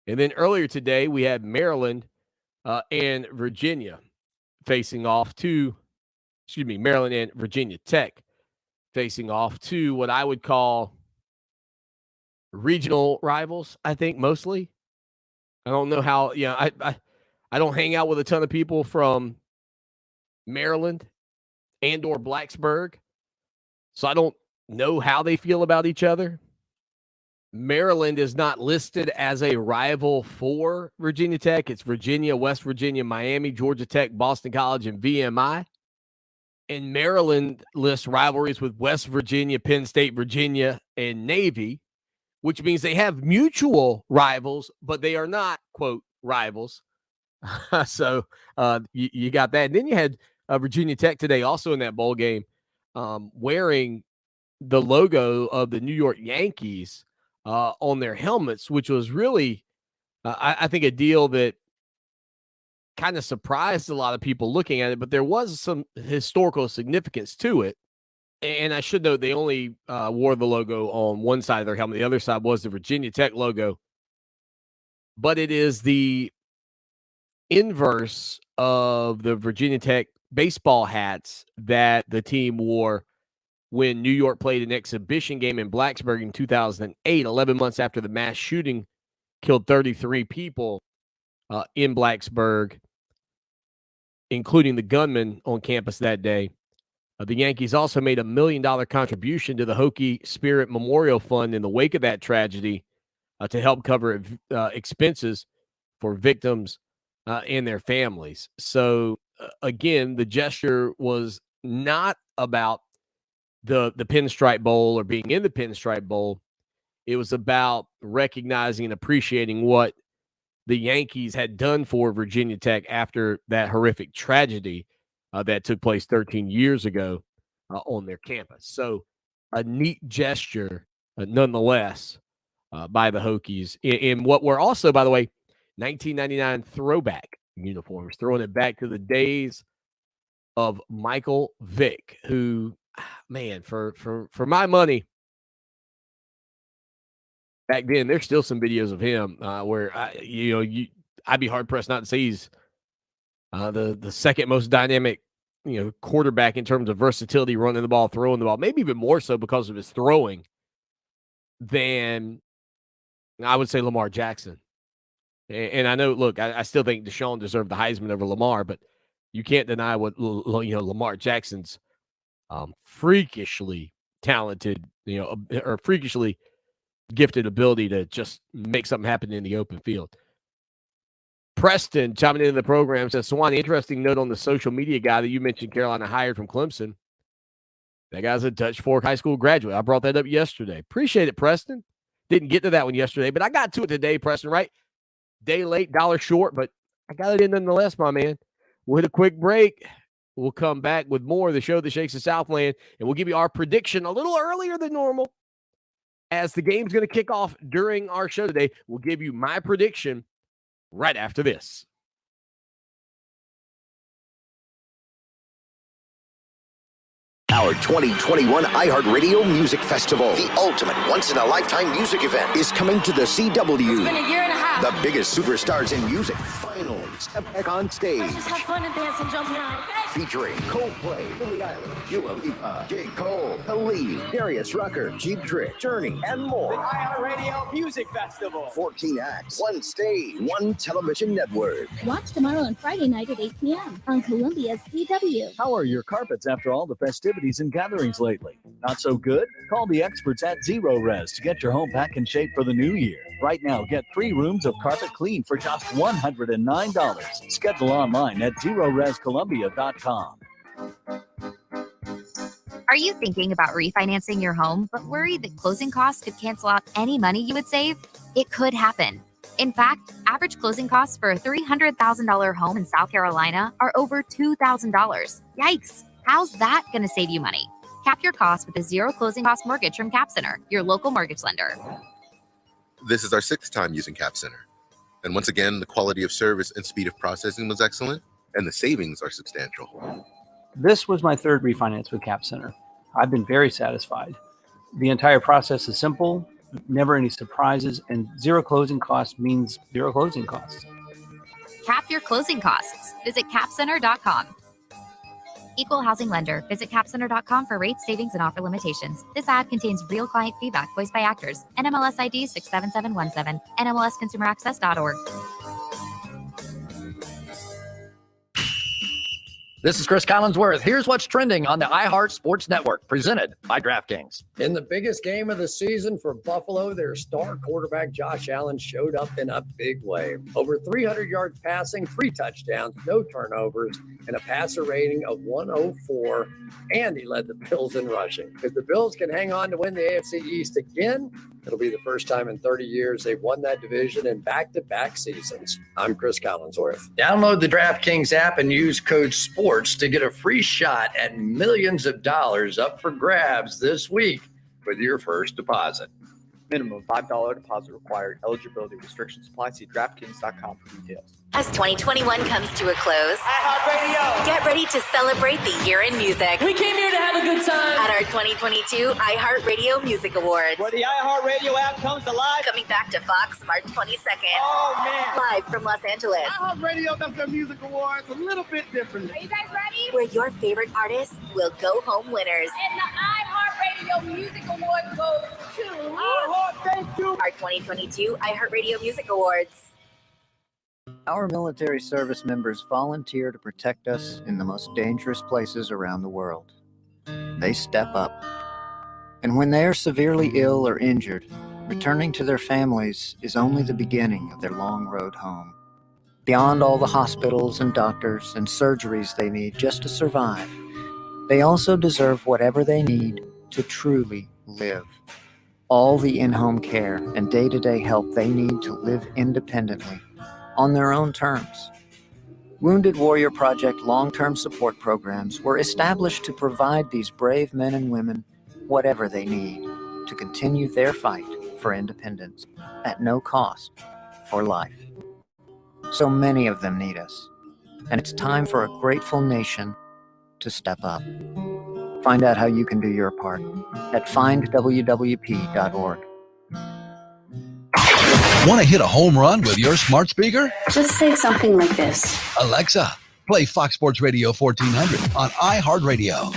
And then earlier today, we had Maryland and Virginia facing off to, Maryland and Virginia Tech facing off to what I would call regional rivals, I think, mostly. I don't know how, I don't hang out with a ton of people from Maryland and or Blacksburg, so I don't know how they feel about each other. Maryland is not listed as a rival for Virginia Tech. It's Virginia, West Virginia, Miami, Georgia Tech, Boston College, and VMI. And Maryland lists rivalries with West Virginia, Penn State, Virginia, and Navy, which means they have mutual rivals, but they are not, quote, rivals. So you got that. And then you had Virginia Tech today also in that bowl game wearing the logo of the New York Yankees on their helmets, which was really, I think, a deal that kind of surprised a lot of people looking at it, but there was some historical significance to it. And I should note they only wore the logo on one side of their helmet. The other side was the Virginia Tech logo. But it is the inverse of the Virginia Tech baseball hats that the team wore when New York played an exhibition game in Blacksburg in 2008, 11 months after the mass shooting killed 33 people in Blacksburg, including the gunman on campus that day. The Yankees also made $1 million contribution to the Hokie Spirit Memorial Fund in the wake of that tragedy to help cover expenses for victims and their families. So, again, the gesture was not about the Pinstripe Bowl or being in the Pinstripe Bowl. It was about recognizing and appreciating what the Yankees had done for Virginia Tech after that horrific tragedy that took place 13 years ago on their campus. So a neat gesture, nonetheless, by the Hokies in what were also, by the way, 1999 throwback uniforms, throwing it back to the days of Michael Vick, who, man, for my money, back then, there's still some videos of him where I'd be hard pressed not to say he's the second most dynamic, quarterback in terms of versatility, running the ball, throwing the ball, maybe even more so because of his throwing than I would say Lamar Jackson. And I know, look, I still think Deshaun deserved the Heisman over Lamar, but you can't deny what Lamar Jackson's freakishly talented, or freakishly gifted ability to just make something happen in the open field. Preston chiming into the program says, Swan, interesting note on the social media guy that you mentioned Carolina hired from Clemson. That guy's a Dutch Fork High School graduate. I brought that up yesterday. Appreciate it, Preston. Didn't get to that one yesterday, but I got to it today, Preston, right? Day late, dollar short, but I got it in nonetheless, my man. We'll hit a quick break. We'll come back with more of the show that shakes the Southland, and we'll give you our prediction a little earlier than normal. As the game's going to kick off during our show today, we'll give you my prediction right after this. Our 2021 iHeartRadio Music Festival, the ultimate once-in-a-lifetime music event, is coming to the CW. It's been a year and a half. The biggest superstars in music finally step back on stage. Let's just have fun and dance and jump around, okay? Featuring Coldplay, Billie Eilish, Dua Lipa, J. Cole, Khalid, Darius Rucker, Cheap Trick, Journey, and more. The iHeartRadio Music Festival. 14 acts, one stage, one television network. Watch tomorrow and Friday night at 8 p.m. on Columbia's CW. How are your carpets after all the festivities and gatherings lately? Not so good? Call the experts at Zero Res to get your home back in shape for the new year. Right now, get 3 rooms of carpet clean for just $109. Schedule online at ZeroResColumbia.com. Are you thinking about refinancing your home, but worried that closing costs could cancel out any money you would save? It could happen. In fact, average closing costs for a $300,000 home in South Carolina are over $2,000. Yikes! How's that going to save you money? Cap your costs with a zero closing cost mortgage from Cap Center, your local mortgage lender. This is our 6th time using Cap Center. And once again, the quality of service and speed of processing was excellent, and the savings are substantial. This was my 3rd refinance with Cap Center. I've been very satisfied. The entire process is simple, never any surprises, and zero closing costs means zero closing costs. Cap your closing costs. Visit capcenter.com. Equal housing lender. Visit capcenter.com for rates, savings, and offer limitations. This ad contains real client feedback voiced by actors. NMLS ID 67717. NMLSconsumeraccess.org. This is Chris Collinsworth. Here's what's trending on the iHeart Sports Network, presented by DraftKings. In the biggest game of the season for Buffalo, their star quarterback Josh Allen showed up in a big way. Over 300 yards passing, 3 touchdowns, no turnovers, and a passer rating of 104. And he led the Bills in rushing. If the Bills can hang on to win the AFC East again, it'll be the first time in 30 years they've won that division in back-to-back seasons. I'm Chris Collinsworth. Download the DraftKings app and use code SPORTS to get a free shot at millions of dollars up for grabs this week with your first deposit. Minimum $5 deposit required. Eligibility restrictions apply. See DraftKings.com for details. As 2021 comes to a close, iHeartRadio. Get ready to celebrate the year in music. We came here to have a good time At our 2022 iHeartRadio Music Awards. Where the iHeartRadio app comes to life. Coming back to Fox March 22nd. Oh, man. Live from Los Angeles. iHeartRadio does their music awards a little bit differently. Are you guys ready? Where your favorite artists will go home winners. And the iHeartRadio Music Award goes to thank you. Our 2022 iHeartRadio Music Awards. Our military service members volunteer to protect us in the most dangerous places around the world. They step up. And when they are severely ill or injured, returning to their families is only the beginning of their long road home. Beyond all the hospitals and doctors and surgeries they need just to survive, they also deserve whatever they need to truly live. All the in-home care and day-to-day help they need to live independently on their own terms. Wounded Warrior Project long-term support programs were established to provide these brave men and women whatever they need to continue their fight for independence at no cost for life. So many of them need us, and it's time for a grateful nation to step up. Find out how you can do your part at findwwp.org. Want to hit a home run with your smart speaker? Just say something like this. Alexa, play Fox Sports Radio 1400 on iHeartRadio.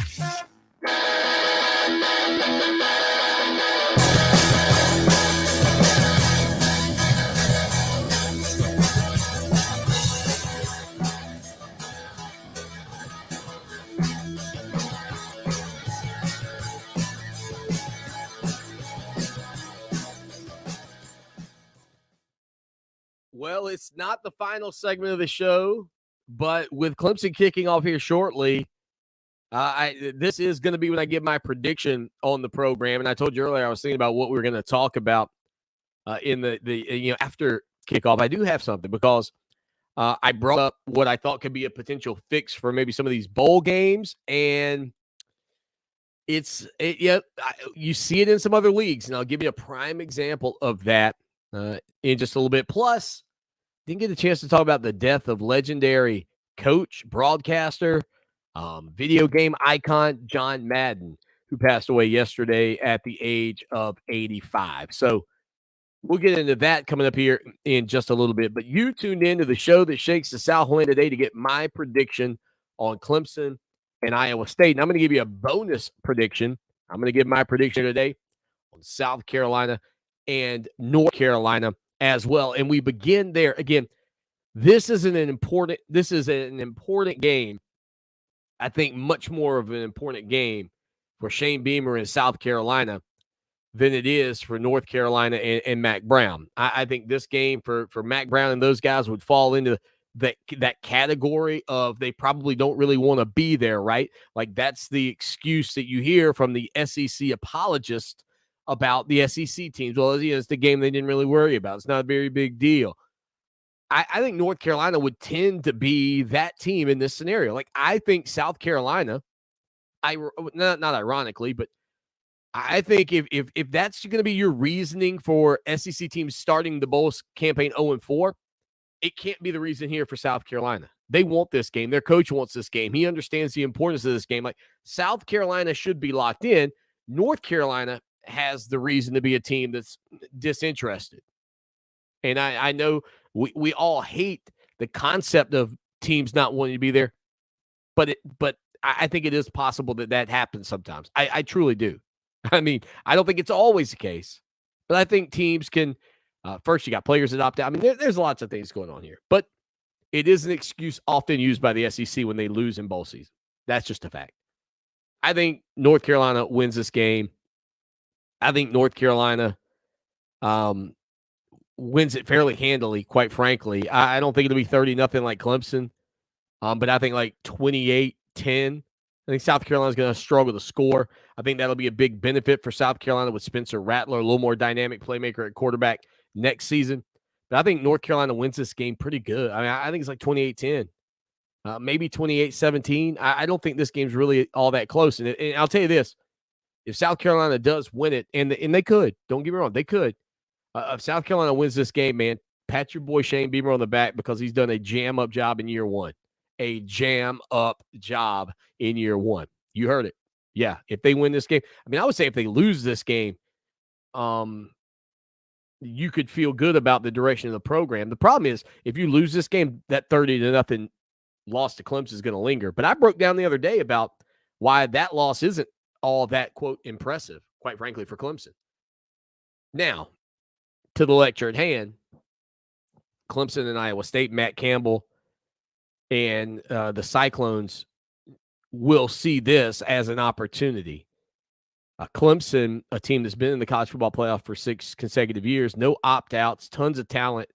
Well, it's not the final segment of the show, but with Clemson kicking off here shortly, this is going to be when I give my prediction on the program. And I told you earlier I was thinking about what we were going to talk about in the after kickoff. I do have something because I brought up what I thought could be a potential fix for maybe some of these bowl games, and you see it in some other leagues, and I'll give you a prime example of that in just a little bit. Plus, didn't get a chance to talk about the death of legendary coach, broadcaster, video game icon John Madden, who passed away yesterday at the age of 85. So we'll get into that coming up here in just a little bit. But you tuned into the show that shakes the Southland today to get my prediction on Clemson and Iowa State. And I'm going to give you a bonus prediction. I'm going to give my prediction today on South Carolina and North Carolina as well. And we begin there. Again, this is an important game. I think much more of an important game for Shane Beamer in South Carolina than it is for North Carolina and Mac Brown. I think this game for Mac Brown and those guys would fall into that category of they probably don't really want to be there, right? Like that's the excuse that you hear from the SEC apologists about the SEC teams. Well, it's the game they didn't really worry about. It's not a very big deal. I think North Carolina would tend to be that team in this scenario. Like I think South Carolina, not ironically, but I think if that's going to be your reasoning for SEC teams starting the bowl campaign 0-4, it can't be the reason here for South Carolina. They want this game. Their coach wants this game. He understands the importance of this game. Like South Carolina should be locked in. North Carolina has the reason to be a team that's disinterested. And I know we all hate the concept of teams not wanting to be there, but I think it is possible that happens sometimes. I truly do. I mean, I don't think it's always the case, but I think teams can first, you got players that opt out. I mean, there's lots of things going on here, but it is an excuse often used by the SEC when they lose in bowl season. That's just a fact. I think North Carolina wins this game. I think North Carolina wins it fairly handily, quite frankly. I don't think it'll be 30-0 like Clemson, but I think like 28-10. I think South Carolina's going to struggle to score. I think that'll be a big benefit for South Carolina with Spencer Rattler, a little more dynamic playmaker at quarterback next season. But I think North Carolina wins this game pretty good. I mean, I think it's like 28-10, maybe 28-17. I don't think this game's really all that close. And I'll tell you this, If South Carolina does win it, and they could, don't get me wrong, they could. If South Carolina wins this game, man, pat your boy Shane Beamer on the back because he's done a jam-up job in year one. A jam-up job in year one. You heard it. Yeah, if they win this game. I mean, I would say if they lose this game, you could feel good about the direction of the program. The problem is, if you lose this game, that 30-0 loss to Clemson is going to linger. But I broke down the other day about why that loss isn't all that, quote, impressive, quite frankly, for Clemson. Now, to the lecture at hand, Clemson and Iowa State, Matt Campbell and the Cyclones will see this as an opportunity. Clemson, a team that's been in the college football playoff for 6 consecutive years, no opt-outs, tons of talent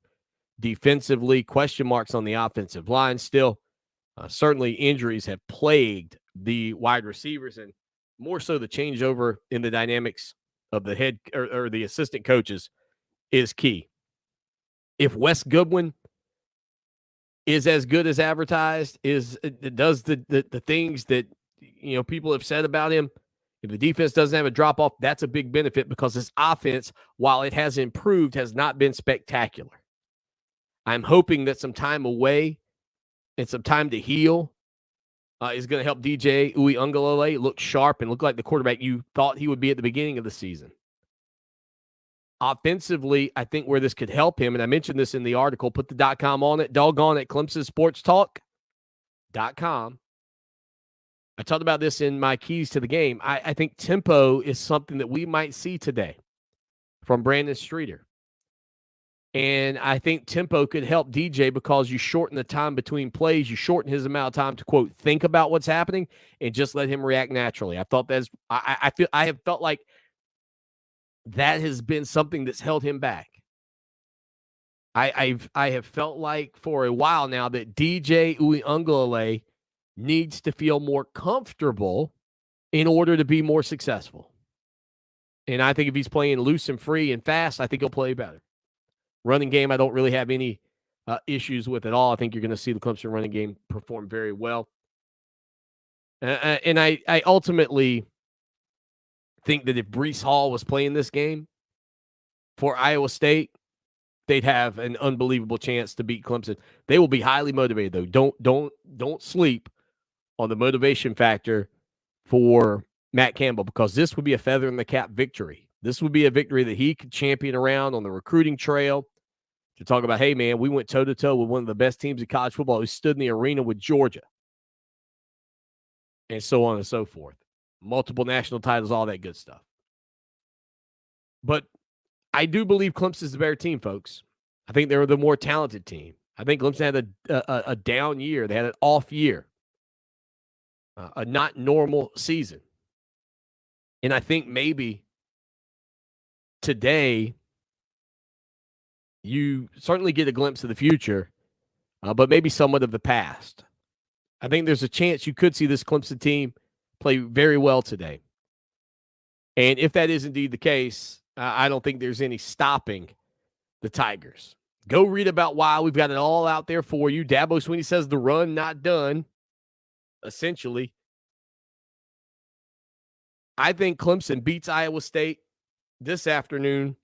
defensively, question marks on the offensive line still. Certainly injuries have plagued the wide receivers, and more so the changeover in the dynamics of the head or the assistant coaches is key. If Wes Goodwin is as good as advertised, does the things that people have said about him, if the defense doesn't have a drop-off, that's a big benefit because this offense, while it has improved, has not been spectacular. I'm hoping that some time away and some time to heal is going to help DJ Uiagalelei look sharp and look like the quarterback you thought he would be at the beginning of the season. Offensively, I think where this could help him, and I mentioned this in the article, put the .com on it, doggone it, ClemsonSportsTalk.com. I talked about this in my keys to the game. I think tempo is something that we might see today from Brandon Streeter. And I think tempo could help DJ because you shorten the time between plays. You shorten his amount of time to, quote, think about what's happening and just let him react naturally. I thought I have felt like that has been something that's held him back. I have felt like for a while now that DJ Uiagalelei needs to feel more comfortable in order to be more successful. And I think if he's playing loose and free and fast, I think he'll play better. Running game, I don't really have any issues with at all. I think you're going to see the Clemson running game perform very well. And I ultimately think that if Breece Hall was playing this game for Iowa State, they'd have an unbelievable chance to beat Clemson. They will be highly motivated, though. Don't sleep on the motivation factor for Matt Campbell because this would be a feather in the cap victory. This would be a victory that he could champion around on the recruiting trail to talk about, hey, man, we went toe-to-toe with one of the best teams in college football who stood in the arena with Georgia, and so on and so forth. Multiple national titles, all that good stuff. But I do believe Clemson's the better team, folks. I think they were the more talented team. I think Clemson had a down year. They had an off year, a not normal season. And I think maybe today you certainly get a glimpse of the future, but maybe somewhat of the past. I think there's a chance you could see this Clemson team play very well today. And if that is indeed the case, I don't think there's any stopping the Tigers. Go read about why. We've got it all out there for you. Dabo Swinney says the run not done, essentially. I think Clemson beats Iowa State this afternoon,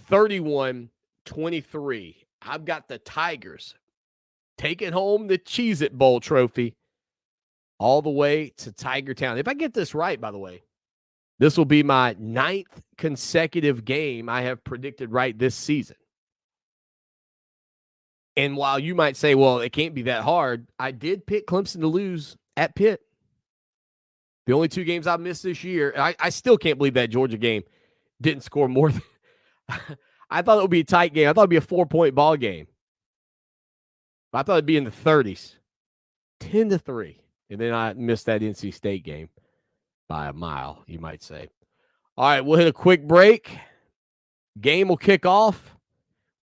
31-23. I've got the Tigers taking home the Cheez-It Bowl trophy all the way to Tiger Town. If I get this right, by the way, this will be my 9th consecutive game I have predicted right this season. And while you might say, well, it can't be that hard, I did pick Clemson to lose at Pitt. The only 2 games I've missed this year. I still can't believe that Georgia game didn't score more than I thought it would be a tight game. I thought it would be a 4-point ball game. I thought it'd be in the 30s. 10-3. And then I missed that NC State game by a mile, you might say. All right, we'll hit a quick break. Game will kick off.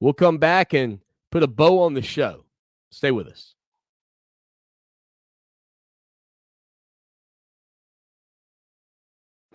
We'll come back and put a bow on the show. Stay with us.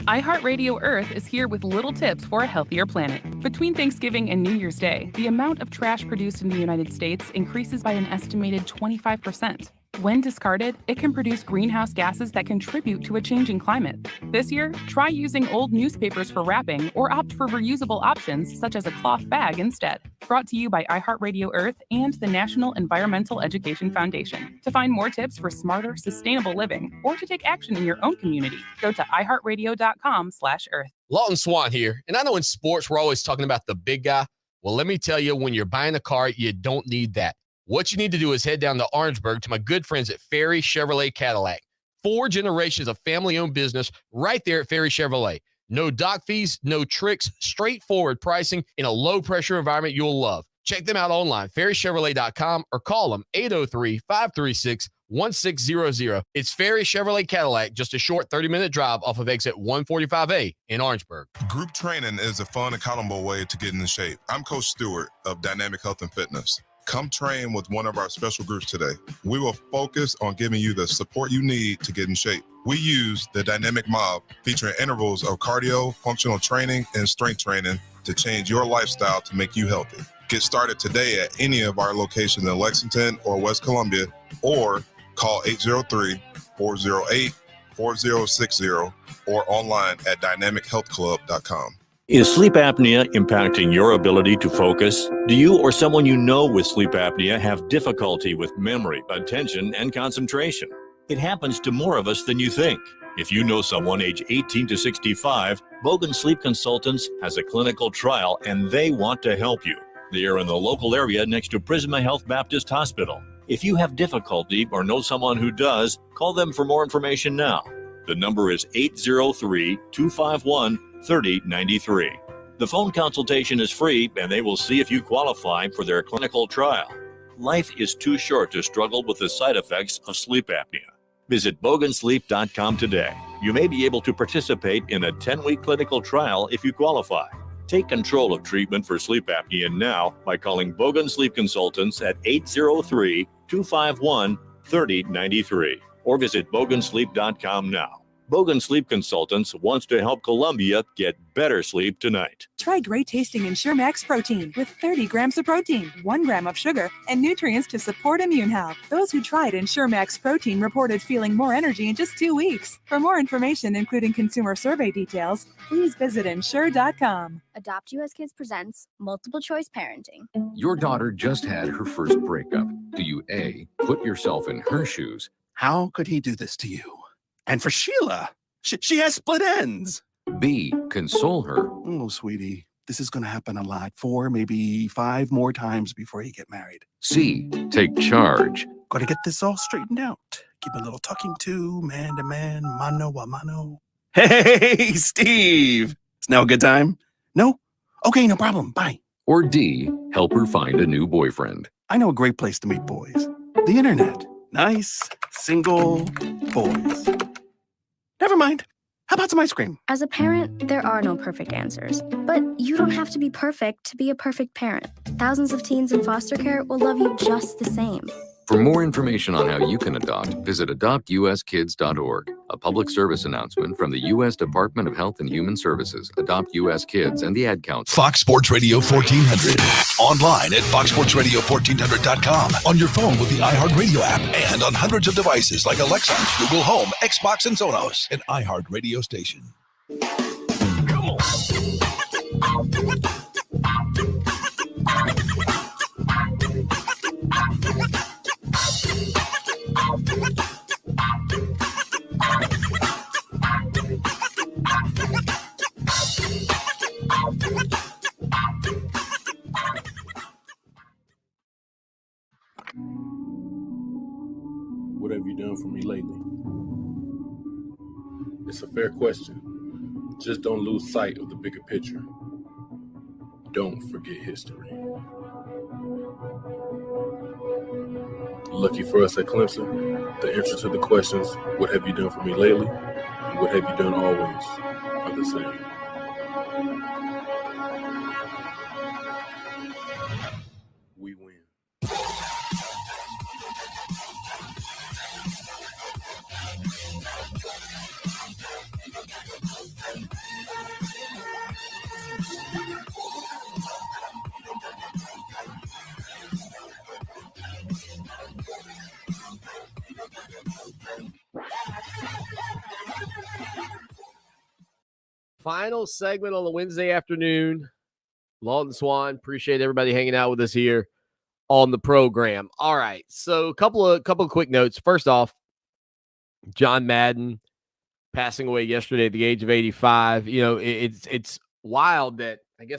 iHeartRadio Earth is here with little tips for a healthier planet. Between Thanksgiving and New Year's Day, the amount of trash produced in the United States increases by an estimated 25%. When discarded, it can produce greenhouse gases that contribute to a changing climate. This year, try using old newspapers for wrapping or opt for reusable options such as a cloth bag instead. Brought to you by iHeartRadio Earth and the National Environmental Education Foundation. To find more tips for smarter, sustainable living or to take action in your own community, go to iHeartRadio.com/Earth. Lawton Swan here. And I know in sports, we're always talking about the big guy. Well, let me tell you, when you're buying a car, you don't need that. What you need to do is head down to Orangeburg to my good friends at Ferry Chevrolet Cadillac. 4 generations of family-owned business right there at Ferry Chevrolet. No dock fees, no tricks, straightforward pricing in a low-pressure environment you'll love. Check them out online, ferrychevrolet.com, or call them 803-536-1600. It's Ferry Chevrolet Cadillac, just a short 30-minute drive off of exit 145A in Orangeburg. Group training is a fun, accountable way to get in shape. I'm Coach Stewart of Dynamic Health and Fitness. Come train with one of our special groups today. We will focus on giving you the support you need to get in shape. We use the Dynamic Mob, featuring intervals of cardio, functional training, and strength training to change your lifestyle to make you healthy. Get started today at any of our locations in Lexington or West Columbia, or call 803-408-4060 or online at dynamichealthclub.com. Is sleep apnea impacting your ability to focus? Do you or someone you know with sleep apnea have difficulty with memory, attention, and concentration? It happens to more of us than you think. If you know someone age 18 to 65, Bogan Sleep Consultants has a clinical trial and they want to help you. They are in the local area next to Prisma Health Baptist Hospital. If you have difficulty or know someone who does, call them for more information now. The number is 803-251-3093. The phone consultation is free, and they will see if you qualify for their clinical trial. Life is too short to struggle with the side effects of sleep apnea. Visit bogansleep.com today. You may be able to participate in a 10-week clinical trial if you qualify. Take control of treatment for sleep apnea now by calling Bogan Sleep Consultants at 803-251-3093 or visit bogansleep.com now. Bogan Sleep Consultants wants to help Columbia get better sleep tonight. Try great tasting Ensure Max protein with 30 grams of protein, 1 gram of sugar, and nutrients to support immune health. Those who tried Ensure Max protein reported feeling more energy in just 2 weeks. For more information, including consumer survey details, please visit Ensure.com. Adopt US Kids presents Multiple Choice Parenting. Your daughter just had her first breakup. Do you A, put yourself in her shoes? How could he do this to you? And for Sheila, she has split ends. B, console her. Oh, sweetie, this is going to happen a lot. 4, maybe 5 more times before you get married. C, take charge. Got to get this all straightened out. Give a little talking to, man to man, mano a mano. Hey, Steve. Is now a good time? No? Okay, no problem. Bye. Or D, help her find a new boyfriend. I know a great place to meet boys. The internet. Nice, single boys. Never mind. How about some ice cream? As a parent, there are no perfect answers. But you don't have to be perfect to be a perfect parent. Thousands of teens in foster care will love you just the same. For more information on how you can adopt, visit adoptuskids.org. A public service announcement from the U.S. Department of Health and Human Services, Adopt U.S. Kids, and the Ad Council. Fox Sports Radio 1400. Online at foxsportsradio1400.com. On your phone with the iHeartRadio app. And on hundreds of devices like Alexa, Google Home, Xbox, and Sonos. An iHeartRadio station. Come on. What have you done for me lately? It's a fair question. Just don't lose sight of the bigger picture. Don't forget history. Lucky for us at Clemson, the answer to the questions, what have you done for me lately, and what have you done always, are the same. We win. Final segment on the Wednesday afternoon. Lawton Swan, appreciate everybody hanging out with us here on the program. All right, so a couple of quick notes. First off, John Madden passing away yesterday at the age of 85. You know, it's wild that I think it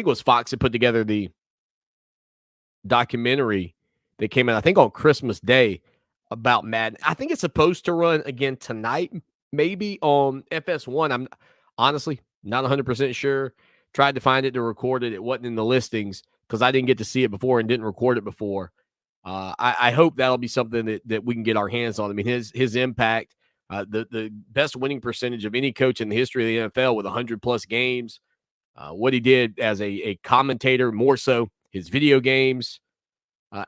was Fox that put together the documentary that came out, I think, on Christmas Day about Madden. I think it's supposed to run again tonight, maybe on FS1. I'm honestly not 100% sure. Tried to find it to record it. It wasn't in the listings because I didn't get to see it before and didn't record it before. I hope that'll be something that we can get our hands on. I mean, his impact, the best winning percentage of any coach in the history of the NFL with 100-plus games, what he did as a commentator, more so his video games.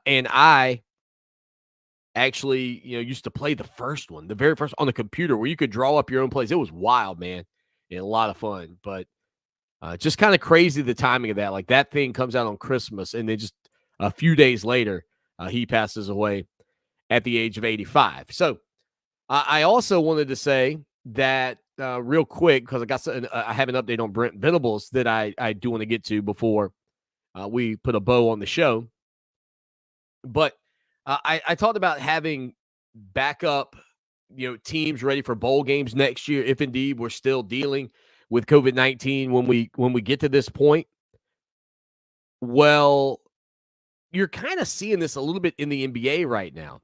And I actually, used to play the very first on the computer where you could draw up your own plays. It was wild, man, and a lot of fun. But just kind of crazy the timing of that. Like that thing comes out on Christmas, and then just a few days later, he passes away at the age of 85. So I also wanted to say that real quick, because I have an update on Brent Venables that I do want to get to before we put a bow on the show. But I talked about having backup, teams ready for bowl games next year if indeed we're still dealing with COVID-19 when we get to this point. Well, you're kind of seeing this a little bit in the NBA right now.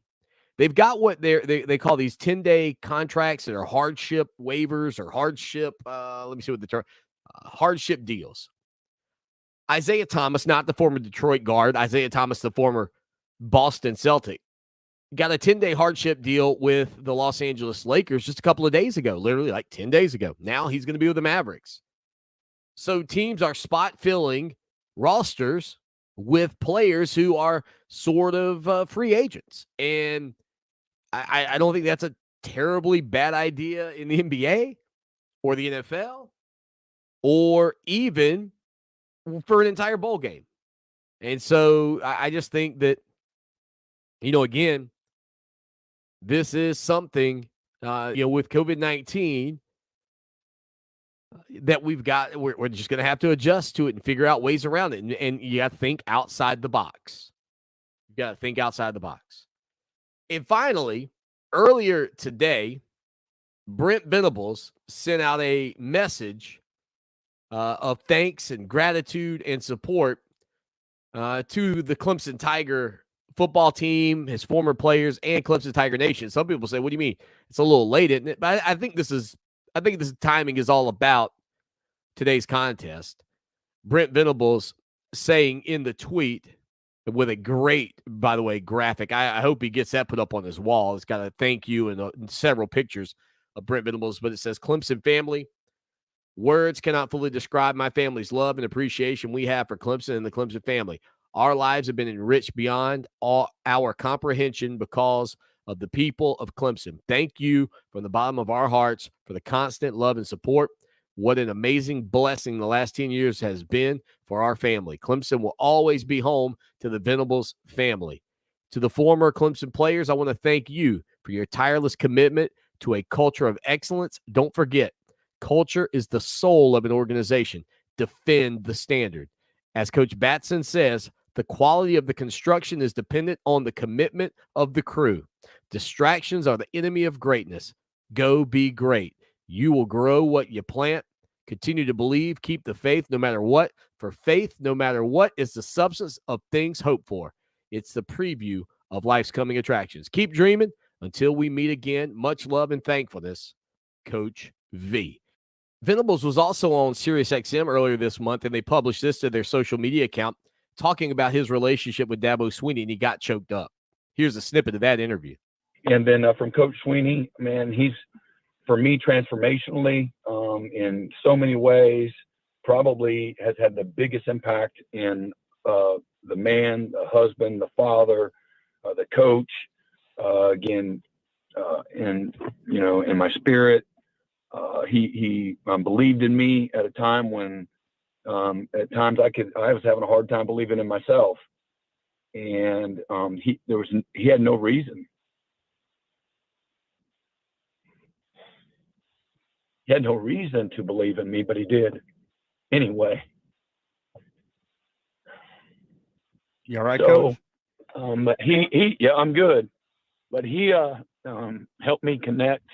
They've got what they call these 10-day contracts that are hardship waivers or hardship. Let me see what the term hardship deals. Isaiah Thomas, not the former Detroit guard, Isaiah Thomas, the former Boston Celtic, got a 10-day hardship deal with the Los Angeles Lakers just a couple of days ago, literally like 10 days ago. Now he's going to be with the Mavericks. So teams are spot filling rosters with players who are sort of free agents. And I don't think that's a terribly bad idea in the NBA or the NFL or even for an entire bowl game. And so I just think that, again, this is something, with COVID-19 that we're just going to have to adjust to it and figure out ways around it. And you got to think outside the box. You got to think outside the box. And finally, earlier today, Brent Venables sent out a message of thanks and gratitude and support to the Clemson Tiger football team, his former players, and Clemson Tiger Nation. Some people say, what do you mean? It's a little late, isn't it? But I think this timing is all about today's contest. Brent Venables saying in the tweet with a great, by the way, graphic. I hope he gets that put up on his wall. It's got a thank you and several pictures of Brent Venables, but it says, Clemson family, words cannot fully describe my family's love and appreciation we have for Clemson and the Clemson family. Our lives have been enriched beyond all our comprehension because of the people of Clemson. Thank you from the bottom of our hearts for the constant love and support. What an amazing blessing the last 10 years has been for our family. Clemson will always be home to the Venables family. To the former Clemson players, I want to thank you for your tireless commitment to a culture of excellence. Don't forget, culture is the soul of an organization. Defend the standard. As Coach Batson says, the quality of the construction is dependent on the commitment of the crew. Distractions are the enemy of greatness. Go be great. You will grow what you plant. Continue to believe. Keep the faith no matter what. For faith, no matter what, is the substance of things hoped for. It's the preview of life's coming attractions. Keep dreaming until we meet again. Much love and thankfulness, Coach V. Venables was also on SiriusXM earlier this month, and they published this to their social media account, talking about his relationship with Dabo Swinney, and he got choked up. Here's a snippet of that interview. And then from Coach Swinney, man, he's, for me, transformationally, in so many ways, probably has had the biggest impact in the man, the husband, the father, the coach, in my spirit. He believed in me at a time when at times I was having a hard time believing in myself, and he had no reason. He had no reason to believe in me, but he did anyway. You all right, So, Coach? but yeah, I'm good. But he helped me connect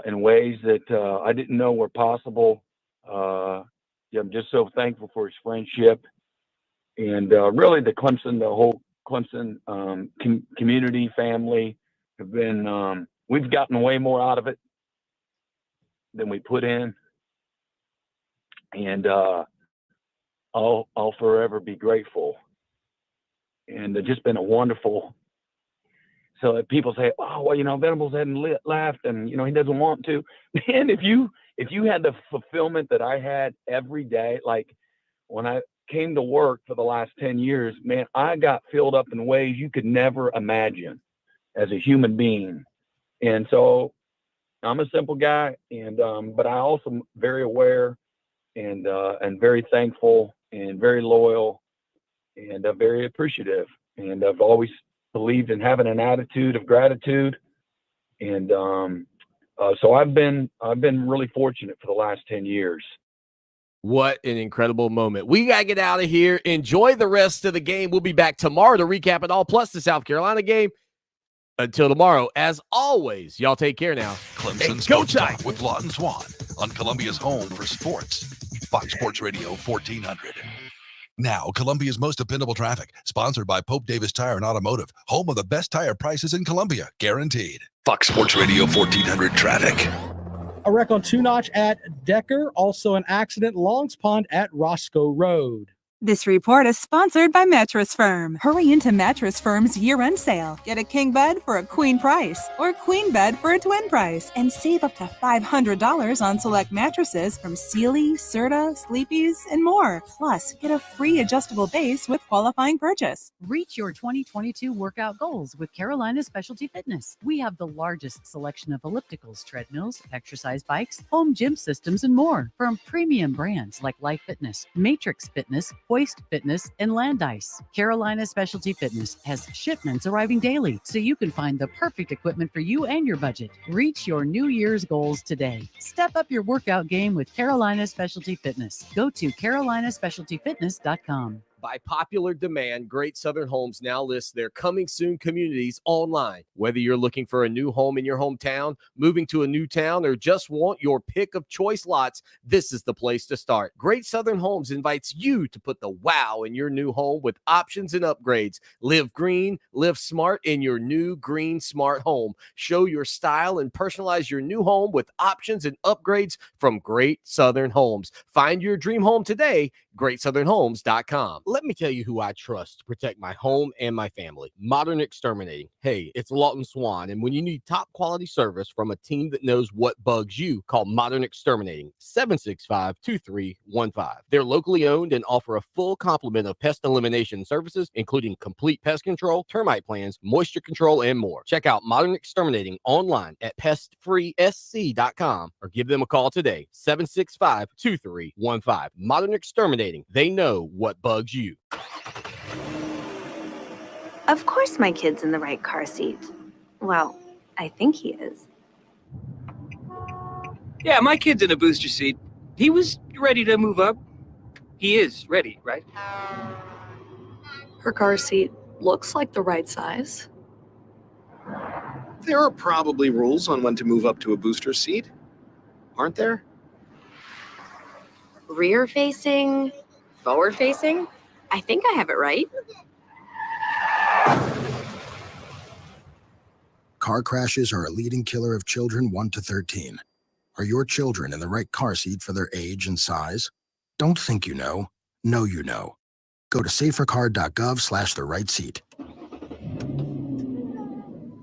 in ways that I didn't know were possible. Yeah, I'm just so thankful for his friendship, and really the whole Clemson community, family have been. We've gotten way more out of it than we put in, and I'll forever be grateful. And it's just been a wonderful. So if people say, "Oh, well, Venables hadn't left, and he doesn't want to," man, if you had the fulfillment that I had every day, like when I came to work for the last 10 years, man, I got filled up in ways you could never imagine as a human being. And so I'm a simple guy, and but I also am very aware and very thankful and very loyal and very appreciative. And I've always believed in having an attitude of gratitude. And so I've been really fortunate for the last 10 years. What an incredible moment. We got to get out of here. Enjoy the rest of the game. We'll be back tomorrow to recap it all, plus the South Carolina game. Until tomorrow, as always, y'all take care now. Clemson Sports Talk with Lawton Swan on Columbia's home for sports, Fox Sports Radio 1400. Now, Columbia's most dependable traffic, sponsored by Pope Davis Tire and Automotive, home of the best tire prices in Columbia, guaranteed. Fox Sports Radio 1400 traffic. A wreck on Two Notch at Decker. Also an accident, Longs Pond at Roscoe Road. This report is sponsored by Mattress Firm. Hurry into Mattress Firm's year-end sale. Get a king bed for a queen price or queen bed for a twin price and save up to $500 on select mattresses from Sealy, Serta, Sleepy's, and more. Plus, get a free adjustable base with qualifying purchase. Reach your 2022 workout goals with Carolina Specialty Fitness. We have the largest selection of ellipticals, treadmills, exercise bikes, home gym systems, and more. From premium brands like Life Fitness, Matrix Fitness, Hoist Fitness, and Landice. Carolina Specialty Fitness has shipments arriving daily, so you can find the perfect equipment for you and your budget. Reach your New Year's goals today. Step up your workout game with Carolina Specialty Fitness. Go to carolinaspecialtyfitness.com. By popular demand, Great Southern Homes now lists their coming soon communities online. Whether you're looking for a new home in your hometown, moving to a new town, or just want your pick of choice lots, this is the place to start. Great Southern Homes invites you to put the wow in your new home with options and upgrades. Live green, live smart in your new green smart home. Show your style and personalize your new home with options and upgrades from Great Southern Homes. Find your dream home today, GreatSouthernHomes.com. Let me tell you who I trust to protect my home and my family. Modern Exterminating. Hey, it's Lawton Swan, and when you need top quality service from a team that knows what bugs you, call Modern Exterminating, 765-2315. They're locally owned and offer a full complement of pest elimination services, including complete pest control, termite plans, moisture control, and more. Check out Modern Exterminating online at pestfreesc.com or give them a call today, 765-2315. Modern Exterminating. They know what bugs you. Of course my kid's in the right car seat. Well, I think he is. Yeah, my kid's in a booster seat. He was ready to move up. He is ready, right? Her car seat looks like the right size. There are probably rules on when to move up to a booster seat, aren't there? Rear facing, forward facing. I think I have it right. Car crashes are a leading killer of children 1 to 13. Are your children in the right car seat for their age and size? Don't think you know. Know you know. Go to safercar.gov/the right seat.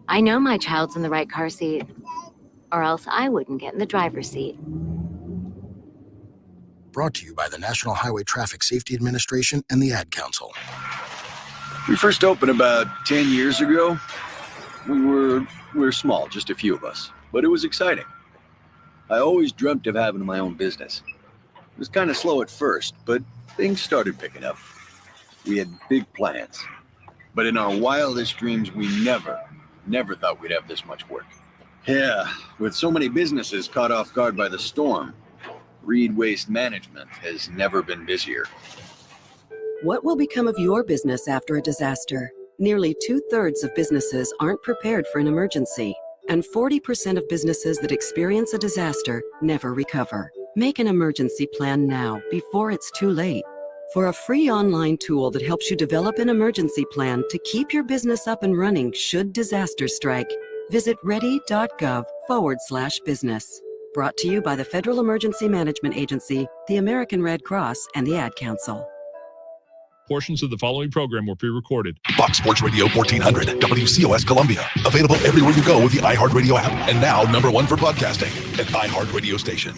I know my child's in the right car seat, or else I wouldn't get in the driver's seat. Brought to you by the National Highway Traffic Safety Administration and the Ad Council. We first opened about 10 years ago. We were small, just a few of us, but it was exciting. I always dreamt of having my own business. It was kind of slow at first, but things started picking up. We had big plans, but in our wildest dreams, we never thought we'd have this much work. Yeah, with so many businesses caught off guard by the storm, Reed Waste Management has never been busier. What will become of your business after a disaster? Nearly 2/3 of businesses aren't prepared for an emergency, and 40% of businesses that experience a disaster never recover. Make an emergency plan now before it's too late. For a free online tool that helps you develop an emergency plan to keep your business up and running should disaster strike, visit ready.gov/business. Brought to you by the Federal Emergency Management Agency, the American Red Cross, and the Ad Council. Portions of the following program were pre-recorded. Fox Sports Radio 1400, WCOS Columbia. Available everywhere you go with the iHeartRadio app. And now #1 for podcasting, an iHeartRadio station.